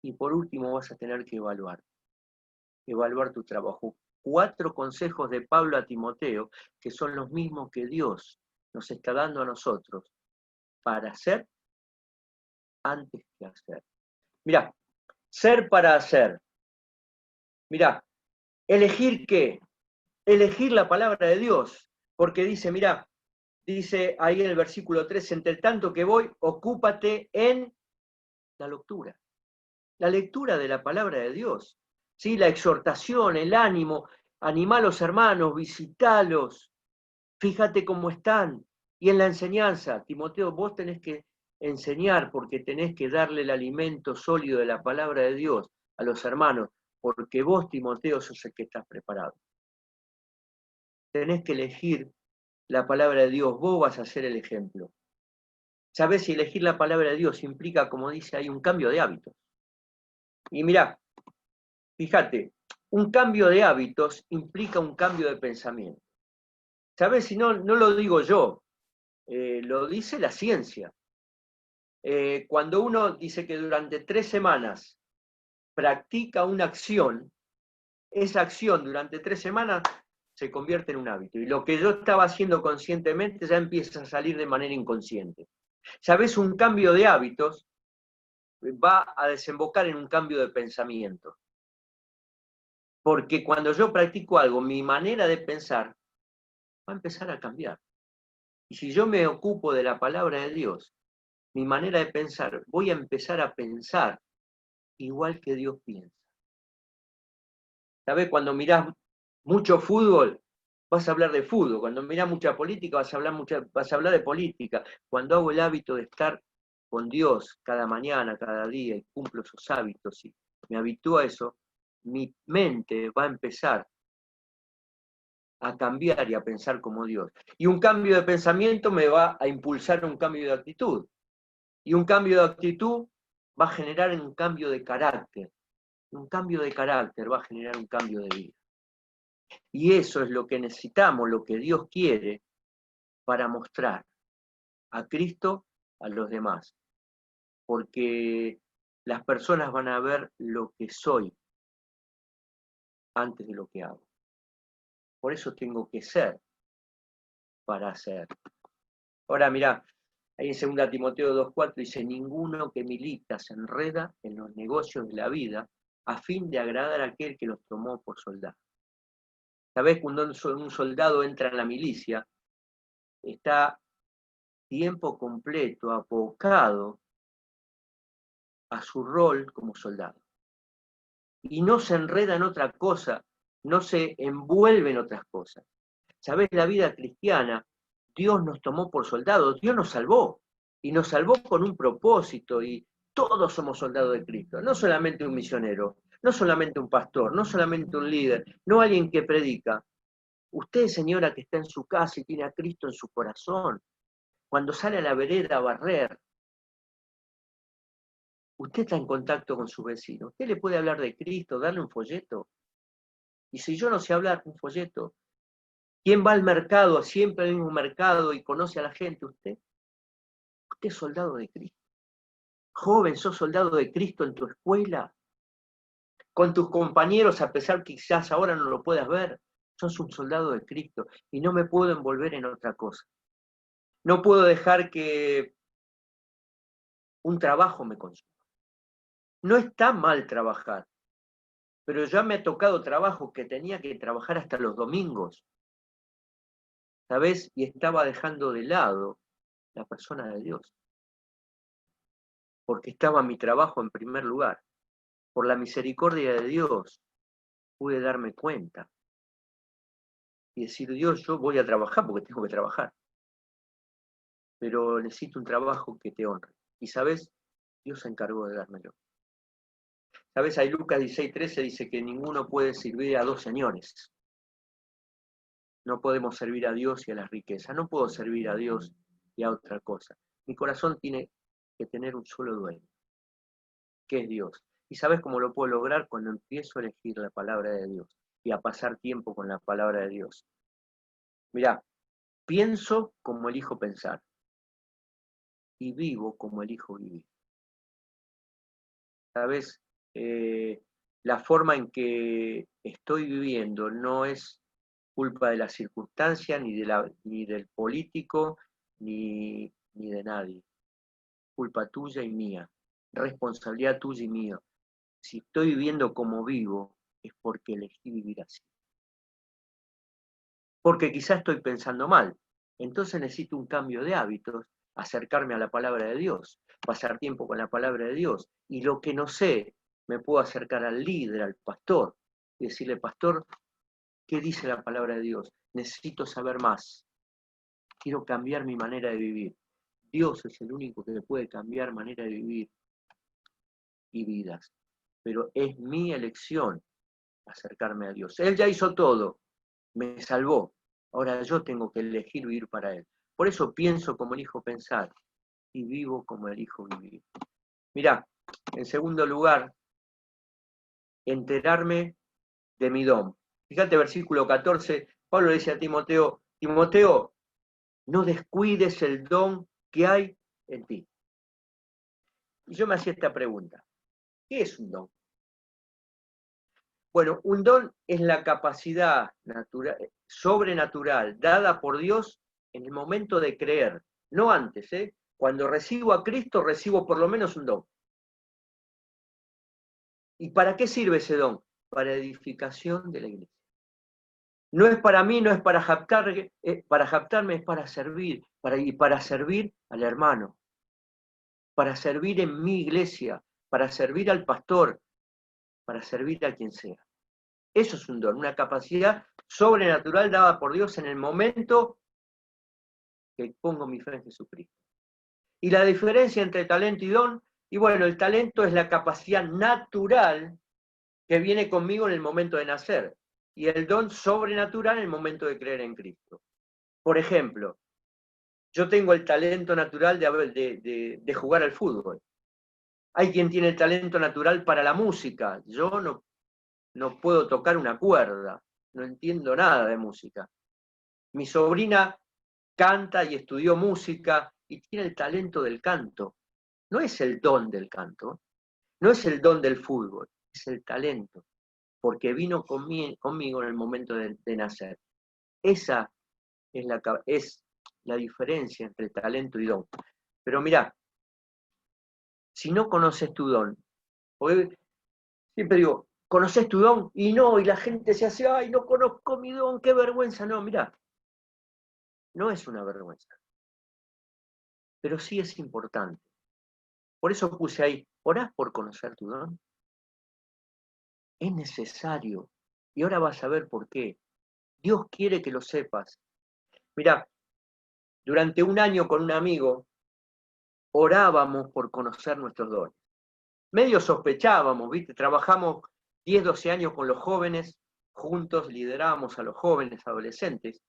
Y por último, vas a tener que evaluar tu trabajo. 4 consejos de Pablo a Timoteo, que son los mismos que Dios nos está dando a nosotros para hacer antes que hacer. Mirá, ser para hacer. Mirá, ¿elegir qué? Elegir la palabra de Dios, porque dice, mirá, dice ahí en el versículo 3, entre tanto que voy, ocúpate en la lectura de la palabra de Dios, ¿sí? La exhortación, el ánimo, animá a los hermanos, visitalos, fíjate cómo están, y en la enseñanza, Timoteo, vos tenés que enseñar porque tenés que darle el alimento sólido de la palabra de Dios a los hermanos, porque vos, Timoteo, sos el que estás preparado. Tenés que elegir la palabra de Dios, vos vas a ser el ejemplo. ¿Sabés? Si elegir la palabra de Dios implica, como dice, hay un cambio de hábitos. Y mirá, fíjate, un cambio de hábitos implica un cambio de pensamiento. ¿Sabés? Si no, no lo digo yo, lo dice la ciencia. Cuando uno dice que durante 3 semanas practica una acción, esa acción durante 3 semanas se convierte en un hábito. Y lo que yo estaba haciendo conscientemente ya empieza a salir de manera inconsciente. ¿Sabes? Un cambio de hábitos va a desembocar en un cambio de pensamiento. Porque cuando yo practico algo, mi manera de pensar va a empezar a cambiar. Y si yo me ocupo de la palabra de Dios, mi manera de pensar, voy a empezar a pensar igual que Dios piensa. ¿Sabes? Cuando mirás mucho fútbol, vas a hablar de fútbol. Cuando mirás mucha política, vas a hablar de política. Cuando hago el hábito de estar con Dios cada mañana, cada día, y cumplo esos hábitos y me habitúo a eso, mi mente va a empezar a cambiar y a pensar como Dios. Y un cambio de pensamiento me va a impulsar a un cambio de actitud. Y un cambio de actitud va a generar un cambio de carácter. Un cambio de carácter va a generar un cambio de vida. Y eso es lo que necesitamos, lo que Dios quiere para mostrar a Cristo a los demás. Porque las personas van a ver lo que soy antes de lo que hago. Por eso tengo que ser para hacer. Ahora mirá, ahí en 2 Timoteo 2:4 dice, ninguno que milita se enreda en los negocios de la vida a fin de agradar a aquel que los tomó por soldado. ¿Sabés? Cuando un soldado entra en la milicia, está tiempo completo abocado a su rol como soldado. Y no se enreda en otra cosa, no se envuelve en otras cosas. ¿Sabés? La vida cristiana, Dios nos tomó por soldados, Dios nos salvó. Y nos salvó con un propósito, y todos somos soldados de Cristo. No solamente un misionero, no solamente un pastor, no solamente un líder, no alguien que predica. Usted, señora, que está en su casa y tiene a Cristo en su corazón, cuando sale a la vereda a barrer, usted está en contacto con su vecino. Usted le puede hablar de Cristo, darle un folleto. Y si yo no sé hablar un folleto, ¿quién va al mercado, siempre al mismo mercado y conoce a la gente? Usted. Usted es soldado de Cristo. Joven, sos soldado de Cristo en tu escuela, con tus compañeros, a pesar que quizás ahora no lo puedas ver. Sos un soldado de Cristo y no me puedo envolver en otra cosa. No puedo dejar que un trabajo me consuma. No está mal trabajar, pero ya me ha tocado trabajo que tenía que trabajar hasta los domingos, ¿sabes? Y estaba dejando de lado la persona de Dios, porque estaba mi trabajo en primer lugar. Por la misericordia de Dios pude darme cuenta y decir, Dios, yo voy a trabajar porque tengo que trabajar, pero necesito un trabajo que te honre. Y ¿sabes? Dios se encargó de dármelo. ¿Sabes? Ahí Lucas 16:13 dice que ninguno puede servir a dos señores. No podemos servir a Dios y a las riquezas. No puedo servir a Dios y a otra cosa. Mi corazón tiene que tener un solo dueño, que es Dios. ¿Y sabes cómo lo puedo lograr? Cuando empiezo a elegir la palabra de Dios y a pasar tiempo con la palabra de Dios. Mirá, pienso como elijo pensar y vivo como elijo vivir. ¿Sabes? La forma en que estoy viviendo no es culpa de la circunstancia, ni del político, ni de nadie. Culpa tuya y mía. Responsabilidad tuya y mía. Si estoy viviendo como vivo, es porque elegí vivir así. Porque quizás estoy pensando mal. Entonces necesito un cambio de hábitos, acercarme a la palabra de Dios, pasar tiempo con la palabra de Dios. Y lo que no sé, me puedo acercar al líder, al pastor, y decirle, pastor, ¿qué dice la palabra de Dios? Necesito saber más. Quiero cambiar mi manera de vivir. Dios es el único que puede cambiar manera de vivir y vidas. Pero es mi elección acercarme a Dios. Él ya hizo todo, me salvó. Ahora yo tengo que elegir vivir para Él. Por eso pienso como elijo pensar y vivo como elijo vivir. Mirá, en segundo lugar, enterarme de mi don. Fíjate, versículo 14, Pablo le dice a Timoteo, Timoteo, no descuides el don que hay en ti. Y yo me hacía esta pregunta, ¿qué es un don? Bueno, un don es la capacidad sobrenatural dada por Dios en el momento de creer, no antes, ¿eh? Cuando recibo a Cristo, recibo por lo menos un don. ¿Y para qué sirve ese don? Para edificación de la iglesia. No es para mí, no es para jactarme, es para servir, para servir al hermano, para servir en mi iglesia, para servir al pastor, para servir a quien sea. Eso es un don, una capacidad sobrenatural dada por Dios en el momento que pongo mi fe en Jesucristo. Y la diferencia entre talento y don, y bueno, el talento es la capacidad natural que viene conmigo en el momento de nacer, y el don sobrenatural en el momento de creer en Cristo. Por ejemplo, yo tengo el talento natural de jugar al fútbol. Hay quien tiene el talento natural para la música. Yo no puedo tocar una cuerda, no entiendo nada de música. Mi sobrina canta y estudió música y tiene el talento del canto. No es el don del canto, no es el don del fútbol, es el talento, porque vino conmigo en el momento de nacer. Esa es la diferencia entre talento y don. Pero mirá, si no conoces tu don, porque siempre digo, ¿conoces tu don? Y no, y la gente se hace, ay, no conozco mi don, qué vergüenza. No, mirá, no es una vergüenza, pero sí es importante. Por eso puse ahí, ¿orás por conocer tu don? Es necesario. Y ahora vas a ver por qué. Dios quiere que lo sepas. Mirá, durante un año con un amigo orábamos por conocer nuestros dones. Medio sospechábamos, ¿viste? Trabajamos 10, 12 años con los jóvenes, juntos liderábamos a los jóvenes, adolescentes,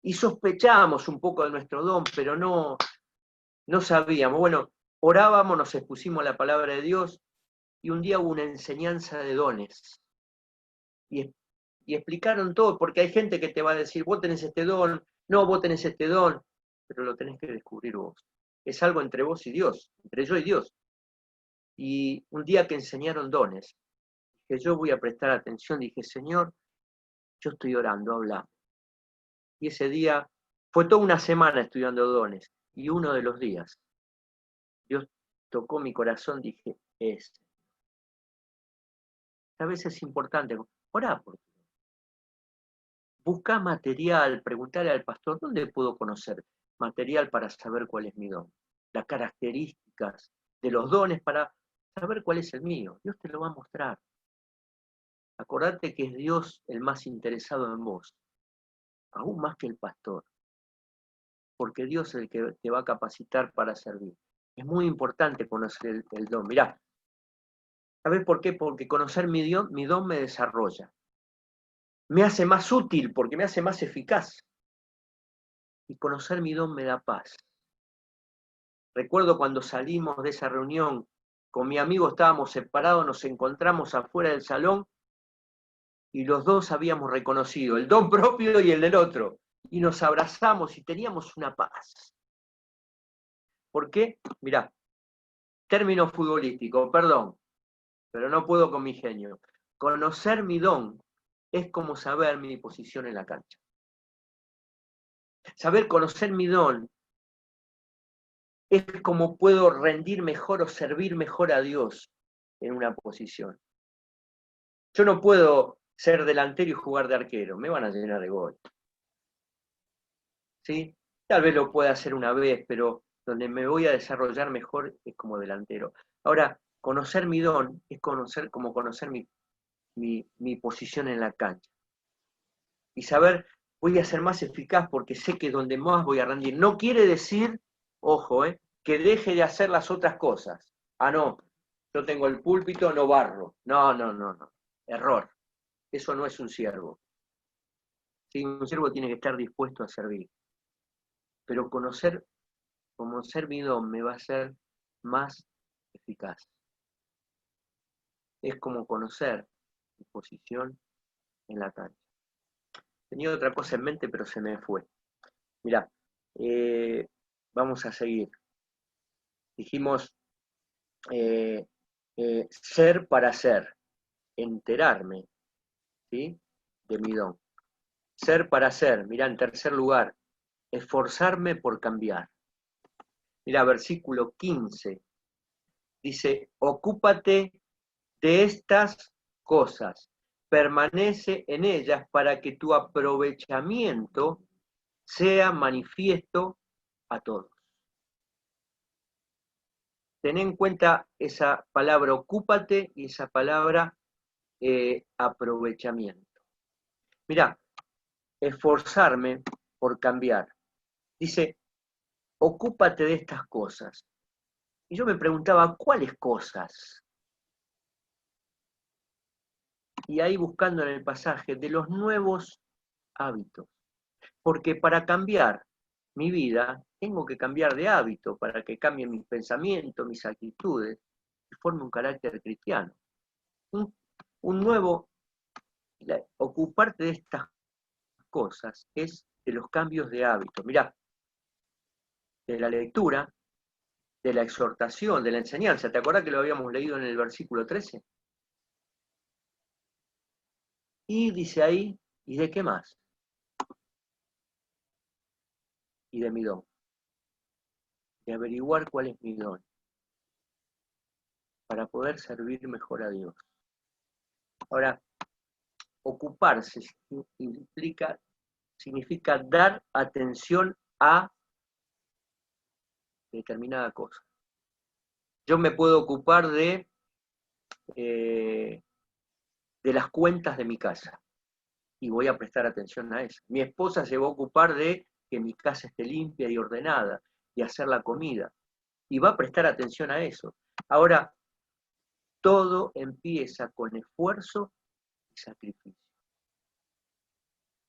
y sospechábamos un poco de nuestro don, pero no sabíamos. Bueno, orábamos, nos expusimos a la palabra de Dios, y un día hubo una enseñanza de dones. Y explicaron todo, porque hay gente que te va a decir, vos tenés este don, no, vos tenés este don, pero lo tenés que descubrir vos. Es algo entre vos y Dios, entre yo y Dios. Y un día que enseñaron dones, que yo voy a prestar atención, dije, Señor, yo estoy orando, habla. Y ese día fue toda una semana estudiando dones, y uno de los días, Dios tocó mi corazón, dije, a veces es importante, orá por ti. Busca material, preguntarle al pastor, ¿dónde puedo conocer material para saber cuál es mi don? Las características de los dones para saber cuál es el mío. Dios te lo va a mostrar. Acordate que es Dios el más interesado en vos, aún más que el pastor, porque Dios es el que te va a capacitar para servir. Es muy importante conocer el don. Mirá, ¿sabés por qué? Porque conocer mi don me desarrolla. Me hace más útil porque me hace más eficaz. Y conocer mi don me da paz. Recuerdo cuando salimos de esa reunión, con mi amigo estábamos separados, nos encontramos afuera del salón y los dos habíamos reconocido el don propio y el del otro. Y nos abrazamos y teníamos una paz. ¿Por qué? Mirá, término futbolístico, perdón, pero no puedo con mi genio. Conocer mi don es como saber mi posición en la cancha. Saber conocer mi don es como puedo rendir mejor o servir mejor a Dios en una posición. Yo no puedo ser delantero y jugar de arquero, me van a llenar de gol. ¿Sí? Tal vez lo pueda hacer una vez, pero donde me voy a desarrollar mejor es como delantero. Ahora, conocer mi don es conocer mi posición en la cancha. Y saber, voy a ser más eficaz porque sé que donde más voy a rendir. No quiere decir, ojo, que deje de hacer las otras cosas. Ah, no, yo tengo el púlpito, no barro. No. Error. Eso no es un siervo. ¿Sí? Un siervo tiene que estar dispuesto a servir. Pero conocer mi don me va a hacer más eficaz. Es como conocer mi posición en la cancha. Tenía otra cosa en mente, pero se me fue. Mirá, vamos a seguir. Dijimos ser para ser, enterarme, ¿sí?, de mi don. Ser para ser, mirá, en tercer lugar, esforzarme por cambiar. Mirá, versículo 15, dice, ocúpate de estas cosas, permanece en ellas para que tu aprovechamiento sea manifiesto a todos. Ten en cuenta esa palabra ocúpate y esa palabra aprovechamiento. Mirá, esforzarme por cambiar. Dice, ocúpate de estas cosas. Y yo me preguntaba, ¿cuáles cosas? y ahí buscando en el pasaje, de los nuevos hábitos. Porque para cambiar mi vida, tengo que cambiar de hábito para que cambien mis pensamientos, mis actitudes, y forme un carácter cristiano. Un nuevo, ocuparte de estas cosas es de los cambios de hábito. Mirá, de la lectura, de la exhortación, de la enseñanza. ¿Te acordás que lo habíamos leído en el versículo 13? Y dice ahí, ¿y de qué más? Y de mi don. De averiguar cuál es mi don. Para poder servir mejor a Dios. Ahora, ocuparse significa dar atención a determinada cosa. Yo me puedo ocupar de las cuentas de mi casa y voy a prestar atención a eso. Mi esposa se va a ocupar de que mi casa esté limpia y ordenada y hacer la comida y va a prestar atención a eso. Ahora, todo empieza con esfuerzo y sacrificio.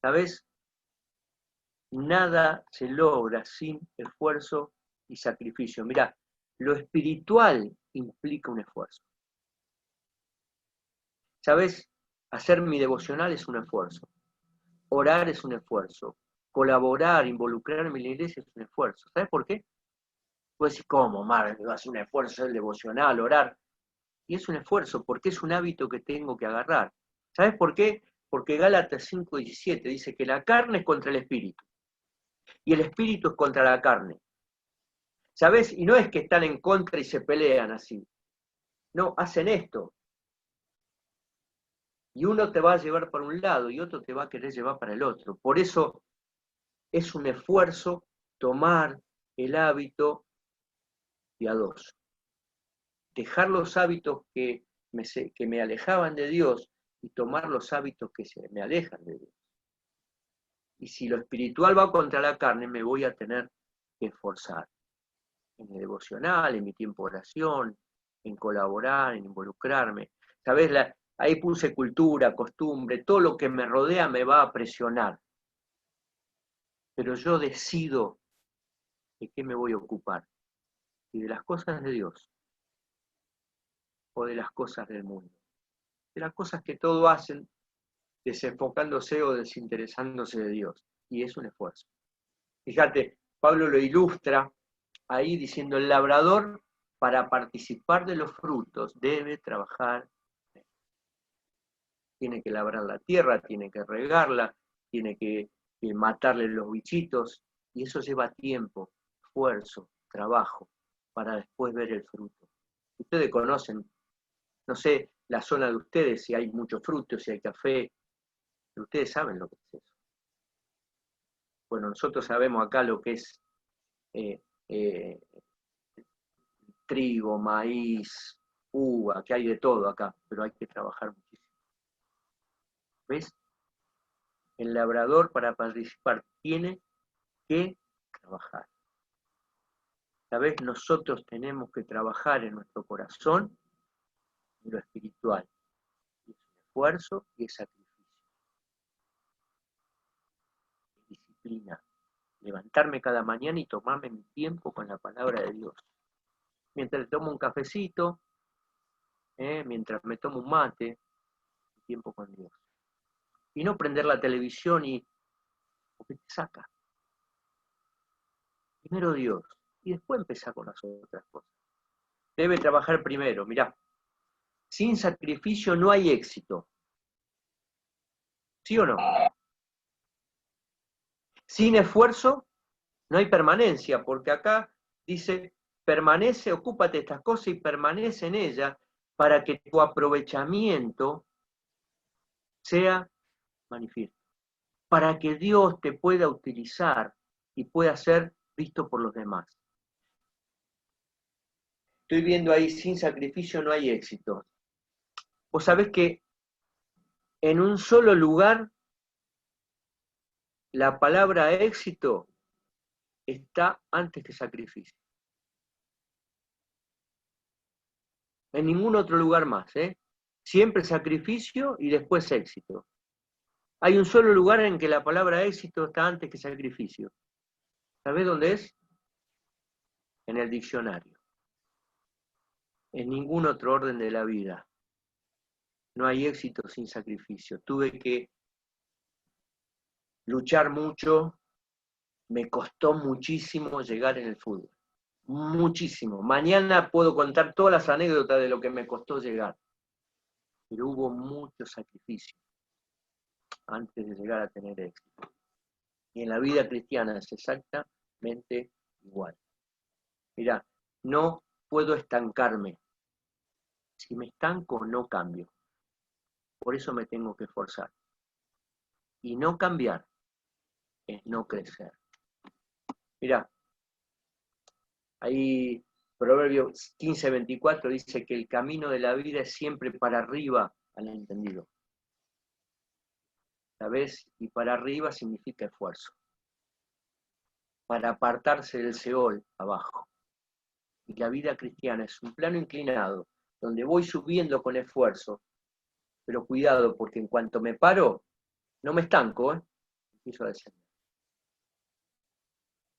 ¿Sabes? Nada se logra sin esfuerzo y sacrificio. Mirá, lo espiritual implica un esfuerzo. ¿Sabes? Hacer mi devocional es un esfuerzo. Orar es un esfuerzo. Colaborar, involucrarme en la iglesia es un esfuerzo. ¿Sabes por qué? Puedes decir, ¿cómo, Marvel? Va a hacer un esfuerzo el devocional, orar. Y es un esfuerzo porque es un hábito que tengo que agarrar. ¿Sabes por qué? Porque Gálatas 5:17 dice que la carne es contra el espíritu y el espíritu es contra la carne. ¿Sabes? Y no es que están en contra y se pelean así. No, hacen esto. Y uno te va a llevar para un lado y otro te va a querer llevar para el otro. Por eso es un esfuerzo tomar el hábito piadoso. Dejar los hábitos que me alejaban de Dios y tomar los hábitos que me alejan de Dios. Y si lo espiritual va contra la carne, me voy a tener que esforzar. En mi devocional, en mi tiempo de oración, en colaborar, en involucrarme. ¿Sabes? Ahí puse cultura, costumbre, todo lo que me rodea me va a presionar. Pero yo decido de qué me voy a ocupar. Si de las cosas de Dios o de las cosas del mundo. De las cosas que todos hacen desenfocándose o desinteresándose de Dios. Y es un esfuerzo. Fíjate, Pablo lo ilustra ahí diciendo, el labrador para participar de los frutos debe trabajar. Tiene que labrar la tierra, tiene que regarla, tiene que matarle los bichitos, y eso lleva tiempo, esfuerzo, trabajo, para después ver el fruto. Ustedes conocen, no sé, la zona de ustedes, si hay muchos frutos, si hay café, pero ustedes saben lo que es eso. Bueno, nosotros sabemos acá lo que es trigo, maíz, uva, que hay de todo acá, pero hay que trabajar muchísimo. ¿Ves? El labrador para participar tiene que trabajar. ¿Sabes? Nosotros tenemos que trabajar en nuestro corazón, en lo espiritual. Y es un esfuerzo y es sacrificio. Es disciplina. Levantarme cada mañana y tomarme mi tiempo con la palabra de Dios. Mientras tomo un cafecito, mientras me tomo un mate, mi tiempo con Dios. Y no prender la televisión porque te saca. Primero Dios, y después empezar con las otras cosas. Debe trabajar primero, mirá. Sin sacrificio no hay éxito. ¿Sí o no? Sin esfuerzo no hay permanencia, porque acá dice, permanece, ocúpate de estas cosas y permanece en ellas para que tu aprovechamiento sea manifiesto. Para que Dios te pueda utilizar y pueda ser visto por los demás. Estoy viendo ahí, sin sacrificio no hay éxito. Vos sabés que en un solo lugar la palabra éxito está antes que sacrificio. En ningún otro lugar más, Siempre sacrificio y después éxito. Hay un solo lugar en que la palabra éxito está antes que sacrificio. ¿Sabés dónde es? En el diccionario. En ningún otro orden de la vida. No hay éxito sin sacrificio. Tuve que luchar mucho, me costó muchísimo llegar en el fútbol. Muchísimo. Mañana puedo contar todas las anécdotas de lo que me costó llegar. Pero hubo mucho sacrificio antes de llegar a tener éxito. Y en la vida cristiana es exactamente igual. Mirá, no puedo estancarme. Si me estanco, no cambio. Por eso me tengo que esforzar. Y no cambiar es no crecer. Mirá, ahí Proverbios 15:24 dice que el camino de la vida es siempre para arriba al entendido. ¿Sabés? Y para arriba significa esfuerzo. Para apartarse del Seol, abajo. Y la vida cristiana es un plano inclinado, donde voy subiendo con esfuerzo, pero cuidado, porque en cuanto me paro, no me estanco, empiezo a descender.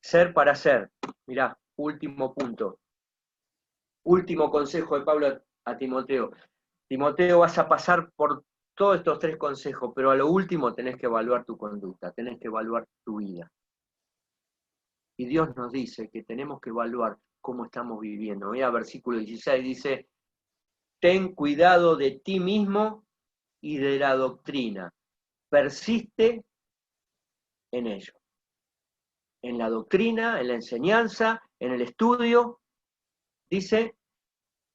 Ser para ser. Mirá, último punto. Último consejo de Pablo a Timoteo. Timoteo, vas a pasar por todos estos 3 consejos, pero a lo último tenés que evaluar tu conducta, tenés que evaluar tu vida. Y Dios nos dice que tenemos que evaluar cómo estamos viviendo. Mira, versículo 16 dice, ten cuidado de ti mismo y de la doctrina. Persiste en ello. En la doctrina, en la enseñanza, en el estudio. Dice,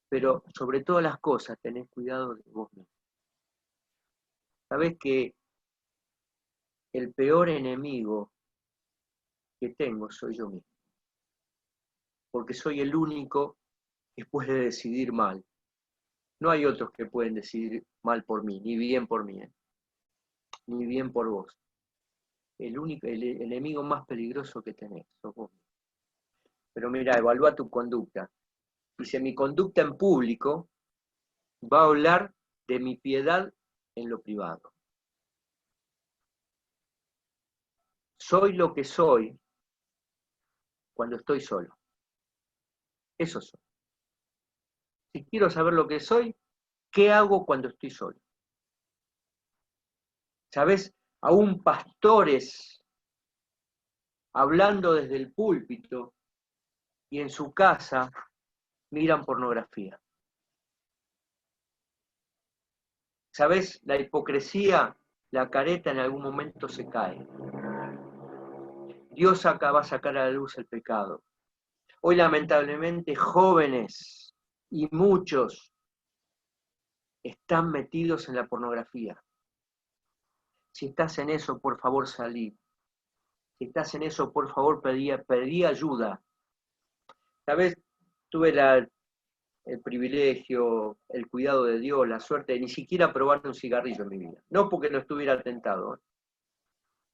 pero sobre todas las cosas tenés cuidado de vos mismo. Sabés que el peor enemigo que tengo soy yo mismo. Porque soy el único que puede decidir mal. No hay otros que pueden decidir mal por mí, ni bien por mí, ni bien por vos. El enemigo más peligroso que tenés sos vos. Pero mira, evalúa tu conducta. Dice, mi conducta en público va a hablar de mi piedad en lo privado. Soy lo que soy cuando estoy solo. Eso soy. Si quiero saber lo que soy, ¿qué hago cuando estoy solo? ¿Sabés? Aún pastores hablando desde el púlpito y en su casa miran pornografía. ¿Sabés? La hipocresía, la careta en algún momento se cae. Dios va a sacar a la luz el pecado. Hoy lamentablemente jóvenes y muchos están metidos en la pornografía. Si estás en eso, por favor, salí. Si estás en eso, por favor, pedí ayuda. ¿Sabes? Tuve el privilegio, el cuidado de Dios, la suerte de ni siquiera probar un cigarrillo en mi vida. No porque no estuviera tentado,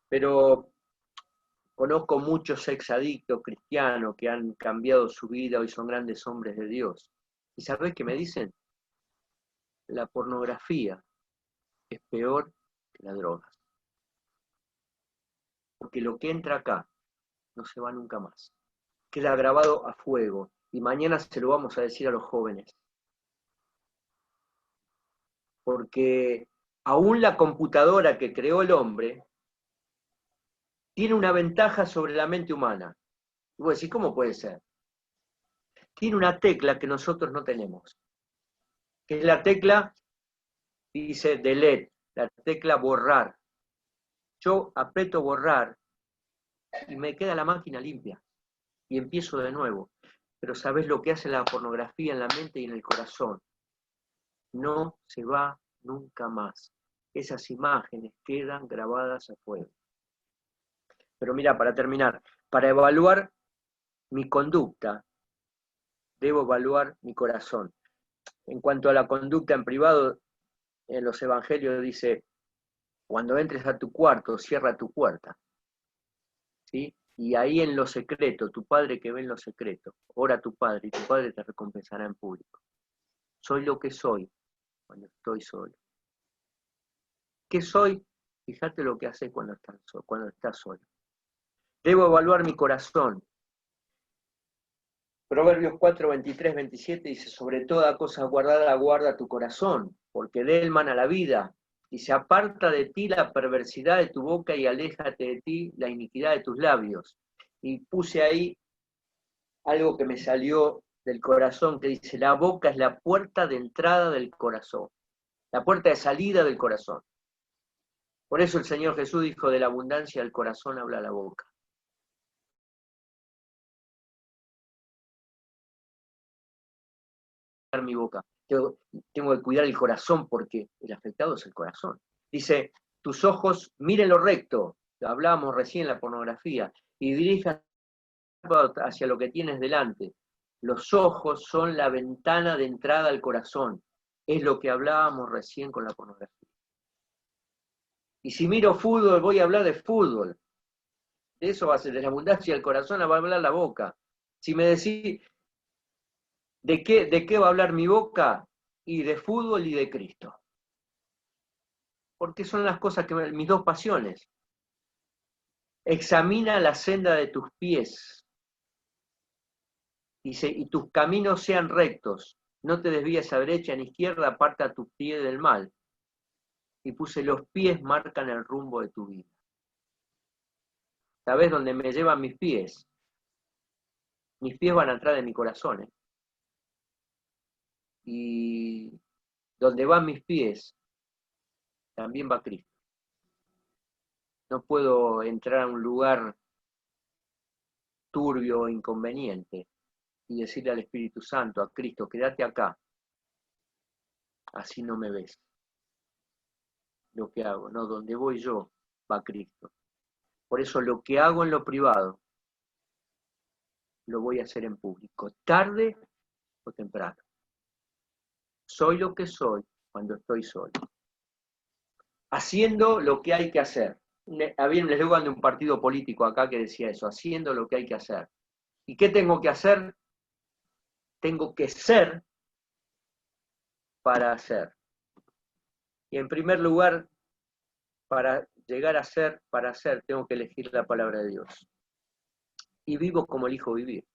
pero conozco muchos exadictos cristianos que han cambiado su vida, hoy son grandes hombres de Dios. ¿Y sabés qué me dicen? La pornografía es peor que las drogas. Porque lo que entra acá no se va nunca más. Queda grabado a fuego. Y mañana se lo vamos a decir a los jóvenes. Porque aún la computadora que creó el hombre tiene una ventaja sobre la mente humana. Y vos decís, ¿cómo puede ser? Tiene una tecla que nosotros no tenemos. Que es la tecla, dice delete, la tecla borrar. Yo aprieto borrar y me queda la máquina limpia. Y empiezo de nuevo. Pero ¿sabés lo que hace la pornografía en la mente y en el corazón? No se va nunca más. Esas imágenes quedan grabadas a fuego. Pero mira, para terminar, para evaluar mi conducta, debo evaluar mi corazón. En cuanto a la conducta en privado, en los evangelios dice, cuando entres a tu cuarto, cierra tu puerta. ¿Sí? Y ahí en lo secreto, tu Padre que ve en lo secreto, ora a tu Padre y tu Padre te recompensará en público. Soy lo que soy cuando estoy solo. ¿Qué soy? Fíjate lo que haces cuando estás solo. Debo evaluar mi corazón. Proverbios 4, 23, 27 dice, sobre toda cosa guardada, guarda tu corazón, porque de él mana la vida. Y se aparta de ti la perversidad de tu boca y aléjate de ti la iniquidad de tus labios. Y puse ahí algo que me salió del corazón, que dice, la boca es la puerta de entrada del corazón, la puerta de salida del corazón. Por eso el Señor Jesús dijo, de la abundancia del corazón habla la boca. Mi boca, tengo que cuidar el corazón porque el afectado es el corazón. Dice, tus ojos miren lo recto, hablábamos recién en la pornografía, y dirijas hacia lo que tienes delante. Los ojos son la ventana de entrada al corazón, es lo que hablábamos recién con la pornografía. Y si miro fútbol, voy a hablar de fútbol. De eso va a ser, de la abundancia del corazón va a hablar la boca. Si me decís, ¿de qué va a hablar mi boca? Y de fútbol y de Cristo. Porque son las cosas que mis dos pasiones. Examina la senda de tus pies. Dice, y tus caminos sean rectos. No te desvíes a derecha ni izquierda, aparta tus pies del mal. Y puse, los pies marcan el rumbo de tu vida. ¿Sabés dónde me llevan mis pies? Mis pies van atrás de mi corazón. Y donde van mis pies, también va Cristo. No puedo entrar a un lugar turbio o inconveniente y decirle al Espíritu Santo, a Cristo, quédate acá. Así no me ves. Lo que hago, no, donde voy yo, va Cristo. Por eso lo que hago en lo privado, lo voy a hacer en público, tarde o temprano. Soy lo que soy cuando estoy solo. Haciendo lo que hay que hacer. Había un eslogan de un partido político acá que decía eso, haciendo lo que hay que hacer. ¿Y qué tengo que hacer? Tengo que ser para hacer. Y en primer lugar, para llegar a ser, para hacer, tengo que elegir la palabra de Dios. Y vivo como elijo vivir.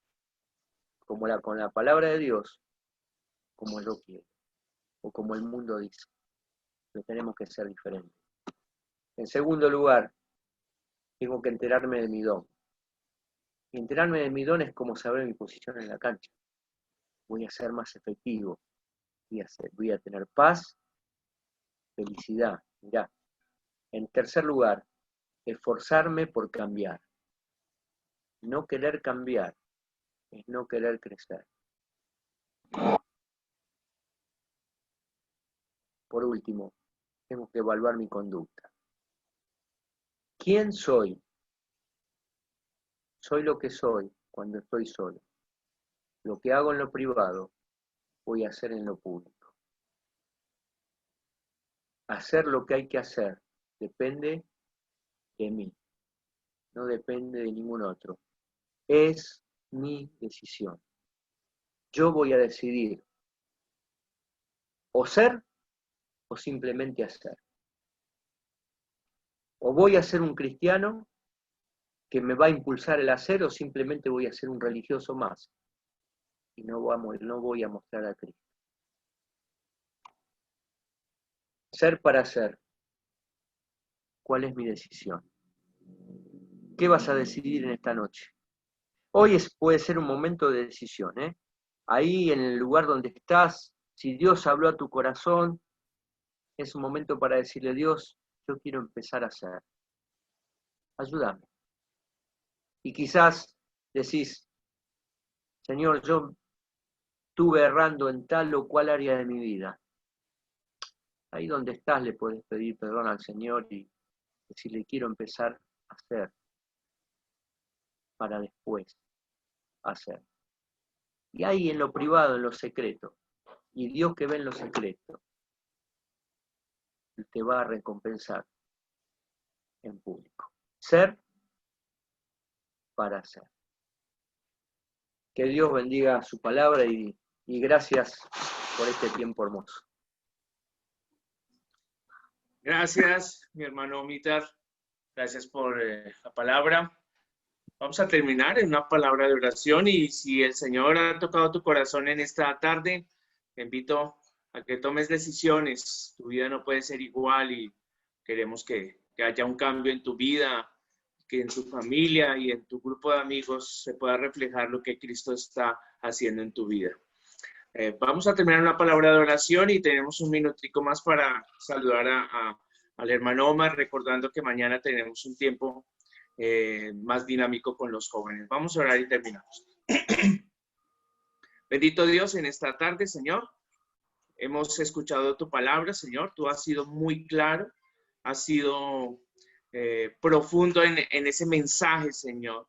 Con la palabra de Dios, como yo quiero. O como el mundo dice. Pero tenemos que ser diferentes. En segundo lugar, tengo que enterarme de mi don. Y enterarme de mi don es como saber mi posición en la cancha. Voy a ser más efectivo. Voy a tener paz, felicidad. Mirá. En tercer lugar, esforzarme por cambiar. No querer cambiar es no querer crecer. Por último, tengo que evaluar mi conducta. ¿Quién soy? Soy lo que soy cuando estoy solo. Lo que hago en lo privado, voy a hacer en lo público. Hacer lo que hay que hacer depende de mí, no depende de ningún otro. Es mi decisión. Yo voy a decidir o ser o simplemente hacer. O voy a ser un cristiano que me va a impulsar el hacer o simplemente voy a ser un religioso más y no voy a mostrar a Cristo. Ser para ser. ¿Cuál es mi decisión? ¿Qué vas a decidir en esta noche? Hoy puede ser un momento de decisión, ¿eh? Ahí en el lugar donde estás, si Dios habló a tu corazón, es un momento para decirle, Dios, yo quiero empezar a hacer. Ayúdame. Y quizás decís, Señor, yo estuve errando en tal o cual área de mi vida. Ahí donde estás le puedes pedir perdón al Señor y decirle, quiero empezar a hacer para después hacer. Y ahí en lo privado, en lo secreto, y Dios que ve en lo secreto, te va a recompensar en público. Ser para hacer. Que Dios bendiga su palabra y gracias por este tiempo hermoso. Gracias, mi hermano Mitar. Gracias por la palabra. Vamos a terminar en una palabra de oración y si el Señor ha tocado tu corazón en esta tarde, te invito a que tomes decisiones. Tu vida no puede ser igual y queremos que haya un cambio en tu vida, que en tu familia y en tu grupo de amigos se pueda reflejar lo que Cristo está haciendo en tu vida. Vamos a terminar una palabra de oración y tenemos un minutico más para saludar al hermano Omar, recordando que mañana tenemos un tiempo más dinámico con los jóvenes. Vamos a orar y terminamos. Bendito Dios, en esta tarde, Señor, hemos escuchado tu palabra, Señor. Tú has sido muy claro, has sido profundo en ese mensaje, Señor.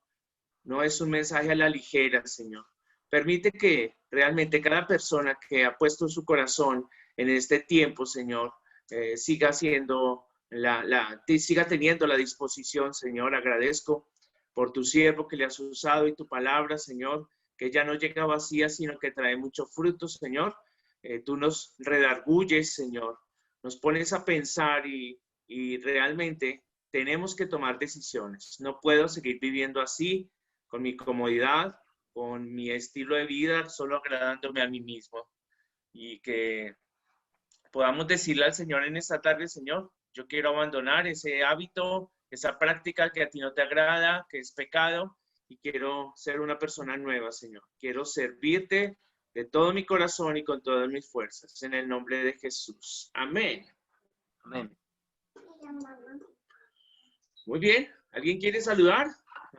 No es un mensaje a la ligera, Señor. Permite que realmente cada persona que ha puesto su corazón en este tiempo, Señor, siga teniendo la disposición, Señor. Agradezco por tu siervo que le has usado y tu palabra, Señor, que ya no llega vacía, sino que trae mucho fruto, Señor. Tú nos redarguyes, Señor. Nos pones a pensar y realmente tenemos que tomar decisiones. No puedo seguir viviendo así, con mi comodidad, con mi estilo de vida, solo agradándome a mí mismo. Y que podamos decirle al Señor en esta tarde, Señor, yo quiero abandonar ese hábito, esa práctica que a ti no te agrada, que es pecado, y quiero ser una persona nueva, Señor. Quiero servirte de todo mi corazón y con todas mis fuerzas, en el nombre de Jesús. Amén. Amén. Muy bien. ¿Alguien quiere saludar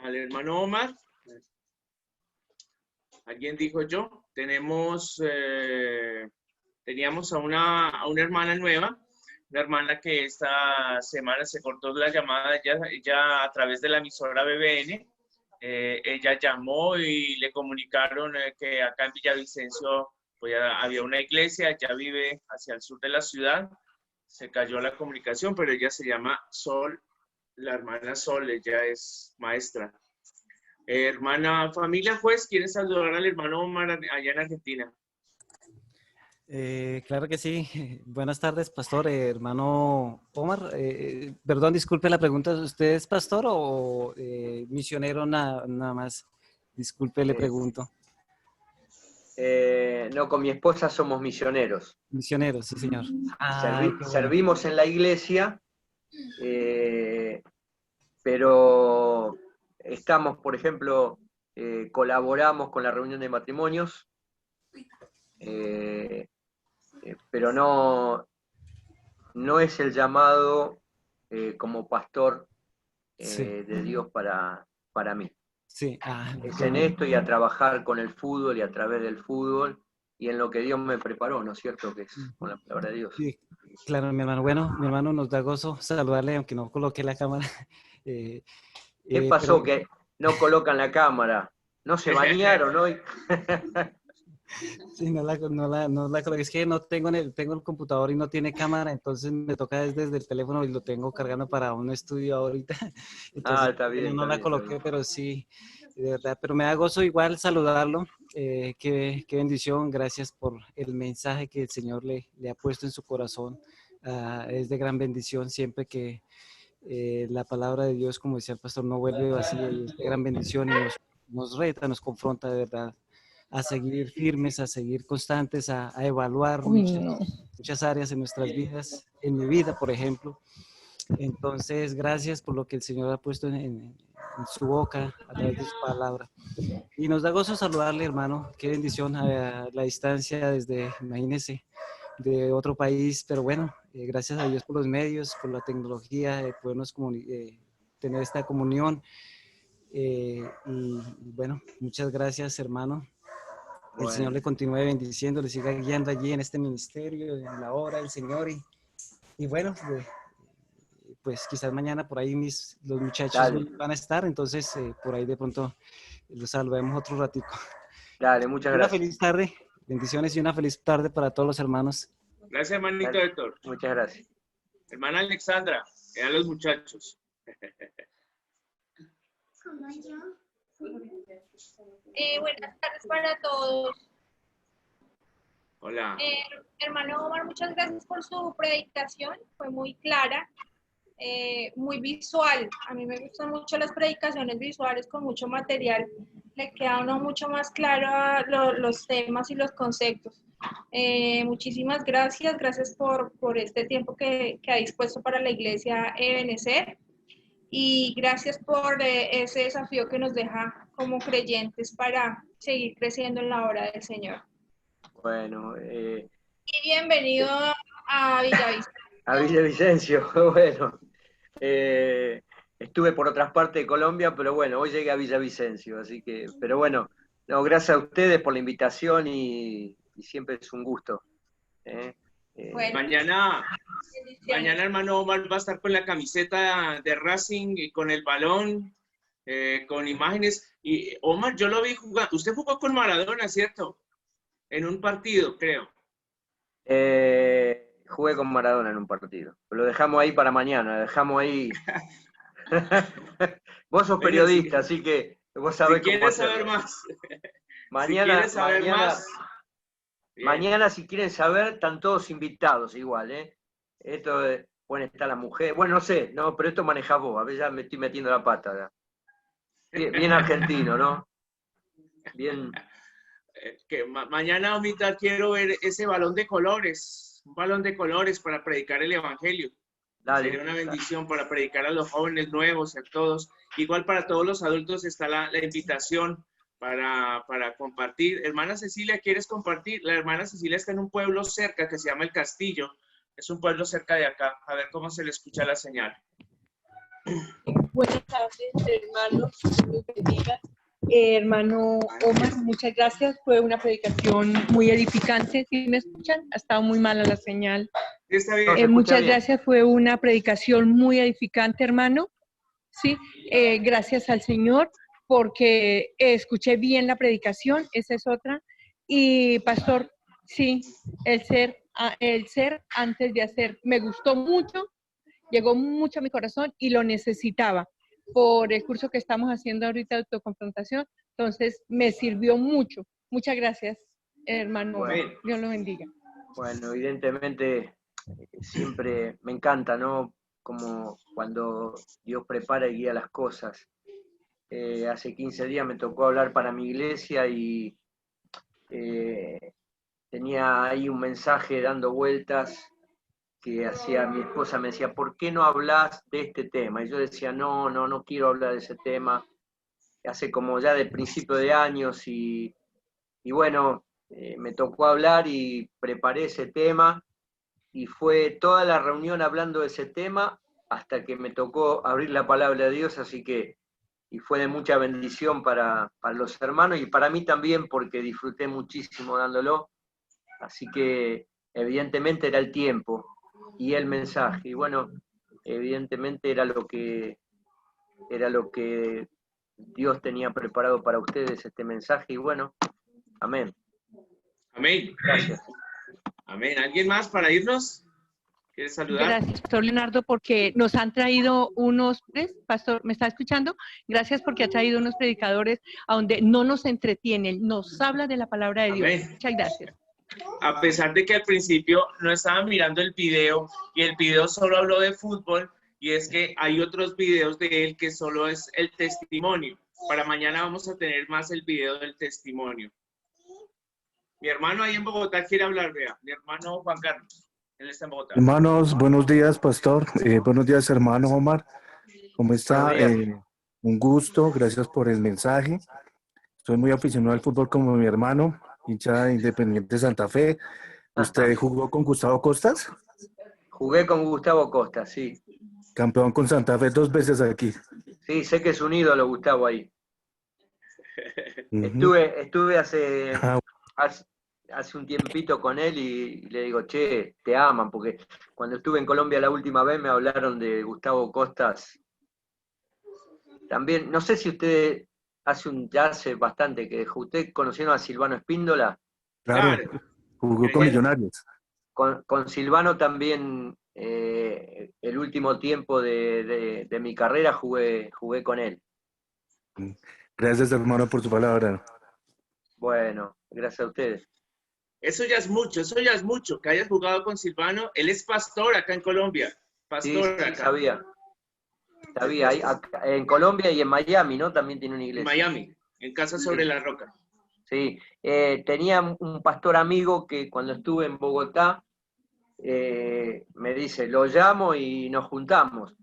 al hermano Omar? ¿Alguien dijo yo? Teníamos a una hermana nueva, una hermana que esta semana se cortó la llamada, ella a través de la emisora BBN, ella llamó y le comunicaron que acá en Villavicencio pues, había una iglesia, ella vive hacia el sur de la ciudad, se cayó la comunicación, pero ella se llama Sol, la hermana Sol, ella es maestra. Hermana familia juez, ¿quiere saludar al hermano Omar allá en Argentina? Claro que sí. Buenas tardes, pastor. Hermano Omar, perdón, disculpe la pregunta. ¿Usted es pastor o misionero nada más? Disculpe, le pregunto. No, con mi esposa somos misioneros. Misionero, sí, señor. Ay, qué bueno. Servimos en la iglesia, pero estamos, por ejemplo, colaboramos con la reunión de matrimonios, pero no es el llamado como pastor Sí. de Dios para mí. Sí. Es en esto y a trabajar con el fútbol y a través del fútbol y en lo que Dios me preparó, ¿no es cierto? Que es con la palabra de Dios. Sí, claro, mi hermano. Bueno, mi hermano, nos da gozo saludarle, aunque no coloque la cámara. ¿Qué pasó? Pero... Que no colocan la cámara. ¿No se bañaron hoy? Sí, no la coloqué. Es que no tengo tengo el computador y no tiene cámara, entonces me toca desde el teléfono y lo tengo cargando para un estudio ahorita. Entonces, Está bien. no la coloqué, pero sí, de verdad. Pero me da gozo igual saludarlo. Qué bendición. Gracias por el mensaje que el Señor le ha puesto en su corazón. Es de gran bendición siempre que la palabra de Dios, como decía el pastor, no vuelve vacía, y es de gran bendición y nos reta, nos confronta de verdad a seguir firmes, a seguir constantes, a evaluar muchas áreas en nuestras vidas, en mi vida, por ejemplo. Entonces, gracias por lo que el Señor ha puesto en su boca a través de su palabra. Y nos da gozo saludarle, hermano. Qué bendición a la distancia desde, imagínese, de otro país, pero bueno, gracias a Dios por los medios, por la tecnología, podernos tener esta comunión. Y bueno, muchas gracias, hermano. El Señor le continúe bendiciendo, le siga guiando allí en este ministerio, en la obra del Señor. Y bueno, pues quizás mañana por ahí los muchachos van a estar, entonces por ahí de pronto los saludemos otro ratico. Dale, muchas gracias. Una feliz tarde, bendiciones y una feliz tarde para todos los hermanos. Gracias, hermanito Héctor. Muchas gracias. Hermana Alexandra, a los muchachos. Buenas tardes para todos. Hola. Hermano Omar, muchas gracias por su predicación, fue muy clara, muy visual. A mí me gustan mucho las predicaciones visuales con mucho material, le queda a uno mucho más claro los temas y los conceptos. Muchísimas gracias, gracias por este tiempo que ha dispuesto para la iglesia Ebenecer y gracias por ese desafío que nos deja como creyentes para seguir creciendo en la obra del Señor. Bueno, Y bienvenido a Villavicencio. a Villavicencio, bueno. Estuve por otras partes de Colombia, pero bueno, hoy llegué a Villavicencio, así que, pero bueno, no, gracias a ustedes por la invitación y siempre es un gusto. Bueno, Mañana bendiciones. hermano Omar va a estar con la camiseta de Racing y con el balón, con imágenes. Y Omar, yo lo vi jugar. Usted jugó con Maradona, ¿cierto? En un partido, creo. Jugué con Maradona en un partido. Lo dejamos ahí para mañana, lo dejamos ahí. Vos sos Bueno, periodista, así que vos si sabés cómo quieres saber hacerlo. más, si Mañana, quieres saber más, bien. mañana, si quieren saber, están todos invitados igual, ¿eh? Esto, bueno, está la mujer. Bueno, no sé, no, pero esto manejás vos. A ver, ya me estoy metiendo la pata. Ya. Bien, bien argentino, ¿no? Bien. Que mañana, Omita, quiero ver ese balón de colores, un balón de colores para predicar el evangelio. Dale. Sería una bendición para predicar a los jóvenes nuevos, a todos. Igual para todos los adultos está la invitación para compartir. Hermana Cecilia, ¿quieres compartir? La hermana Cecilia está en un pueblo cerca que se llama El Castillo. Es un pueblo cerca de acá. A ver cómo se le escucha la señal. Buenas tardes, hermanos. Dios los bendiga. Hermano Omar, muchas gracias. Fue una predicación muy edificante. ¿Sí me escuchan? Ha estado muy mala la señal. Está bien. No, se escucha Muchas bien. gracias. Fue una predicación muy edificante, hermano. Sí, gracias al Señor porque escuché bien la predicación. Esa es otra. Y pastor, sí, el ser antes de hacer. Me gustó mucho. Llegó mucho a mi corazón y lo necesitaba por el curso que estamos haciendo ahorita de autoconfrontación. Entonces, me sirvió mucho. Muchas gracias, hermano. Bueno. Dios lo bendiga. Bueno, evidentemente siempre me encanta, ¿no? Como cuando Dios prepara y guía las cosas. Hace 15 días me tocó hablar para mi iglesia y tenía ahí un mensaje dando vueltas que hacía mi esposa, me decía, ¿por qué no hablas de este tema? Y yo decía, no quiero hablar de ese tema. Hace como ya de principio de años y bueno, me tocó hablar y preparé ese tema y fue toda la reunión hablando de ese tema hasta que me tocó abrir la palabra de Dios, así que y fue de mucha bendición para los hermanos y para mí también porque disfruté muchísimo dándolo, así que evidentemente era el tiempo y el mensaje, y bueno, evidentemente era lo que Dios tenía preparado para ustedes este mensaje, y bueno, amén. Amén. Gracias. Amén. ¿Alguien más para irnos? ¿Quieres saludar? Gracias, Pastor Leonardo, porque nos han traído unos, ¿ves? Pastor, ¿me está escuchando? Gracias porque ha traído unos predicadores a donde no nos entretienen, nos habla de la palabra de Dios. Amén. Muchas gracias. A pesar de que al principio no estaba mirando el video y el video solo habló de fútbol, y es que hay otros videos de él que solo es el testimonio. Para mañana vamos a tener más el video del testimonio. Mi hermano ahí en Bogotá quiere hablar, vea. Mi hermano Juan Carlos. Él está en Bogotá. Hermanos, buenos días, pastor. Buenos días, hermano Omar. ¿Cómo está? Buenos días. Un gusto, gracias por el mensaje. Estoy muy aficionado al fútbol como mi hermano, hincha de Independiente Santa Fe. ¿Usted jugó con Gustavo Costas? Jugué con Gustavo Costa, sí. Campeón con Santa Fe 2 veces aquí. Sí, sé que es un ídolo Gustavo ahí. Ujú. Estuve hace Ah, un tiempito con él y le digo, che, te aman, porque cuando estuve en Colombia la última vez me hablaron de Gustavo Costas. También, no sé si usted ya hace bastante que usted conoció a Silvano Espíndola. claro, Claro. jugó con Millonarios. Con Silvano también el último tiempo de mi carrera jugué con él. Gracias, hermano, por su palabra. Bueno, gracias a ustedes. Eso ya es mucho, que hayas jugado con Silvano. Él es pastor acá en Colombia. Pastor Sí, acá. sabía. En Colombia y en Miami, ¿no? También tiene una En iglesia. Miami, en Casa sobre la Roca. Sí, tenía un pastor amigo que cuando estuve en Bogotá, me dice, lo llamo y nos juntamos.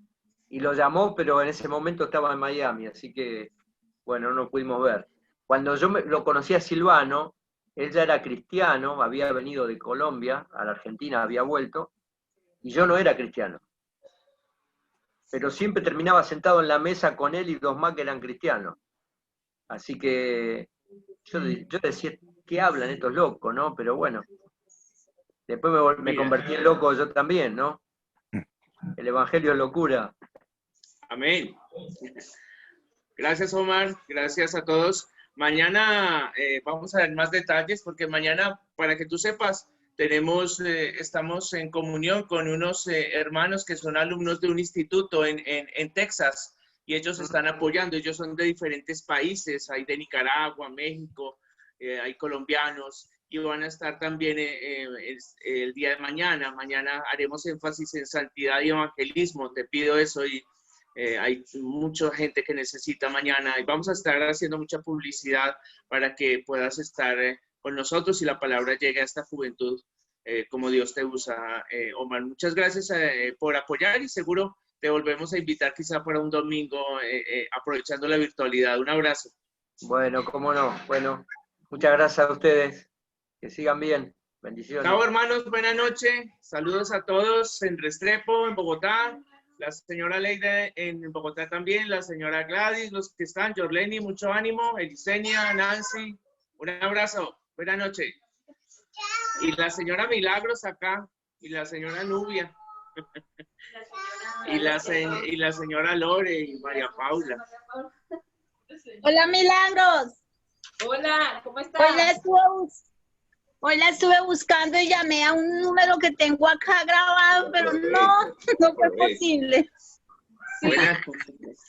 Y lo llamó, pero en ese momento estaba en Miami, así que, bueno, no nos pudimos ver. Cuando yo lo conocí a Silvano, él ya era cristiano, había venido de Colombia, a la Argentina, había vuelto, y yo no era cristiano. Pero siempre terminaba sentado en la mesa con él y 2 más que eran cristianos. Así que yo decía, ¿qué hablan estos locos, no? Pero bueno, después me convertí en loco yo también, ¿no? El evangelio es locura. Amén. Gracias, Omar. Gracias a todos. Mañana vamos a ver más detalles porque mañana, para que tú sepas, estamos en comunión con unos hermanos que son alumnos de un instituto en Texas y ellos están apoyando. Ellos son de diferentes países, hay de Nicaragua, México, hay colombianos y van a estar también el día de mañana. Mañana haremos énfasis en santidad y evangelismo. Te pido eso y hay mucha gente que necesita mañana y vamos a estar haciendo mucha publicidad para que puedas estar con nosotros y la palabra llegue a esta juventud como Dios te usa, Omar. Muchas gracias por apoyar y seguro te volvemos a invitar quizá para un domingo aprovechando la virtualidad. Un abrazo. Bueno, cómo no. Bueno, muchas gracias a ustedes. Que sigan bien. Bendiciones. Chao, hermanos. Buenas noches. Saludos a todos en Restrepo, en Bogotá. La señora Leida en Bogotá también, la señora Gladys, los que están, Jorleni, mucho ánimo, Elisenia, Nancy, un abrazo, buenas noches. Y la señora Milagros acá, y la señora Nubia, y la señora Lore y María Paula. Hola, Milagros. Hola, ¿cómo estás? Hoy la estuve buscando y llamé a un número que tengo acá grabado, pero no fue posible. Sí.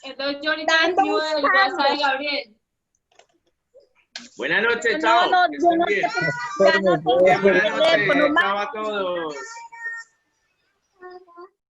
Entonces yo ahorita escribo del WhatsApp de Gabriel. Buenas noches, No, chao. no, Que yo estén no bien. sé, ya no tengo Buenas el teléfono, noches, chao a todos.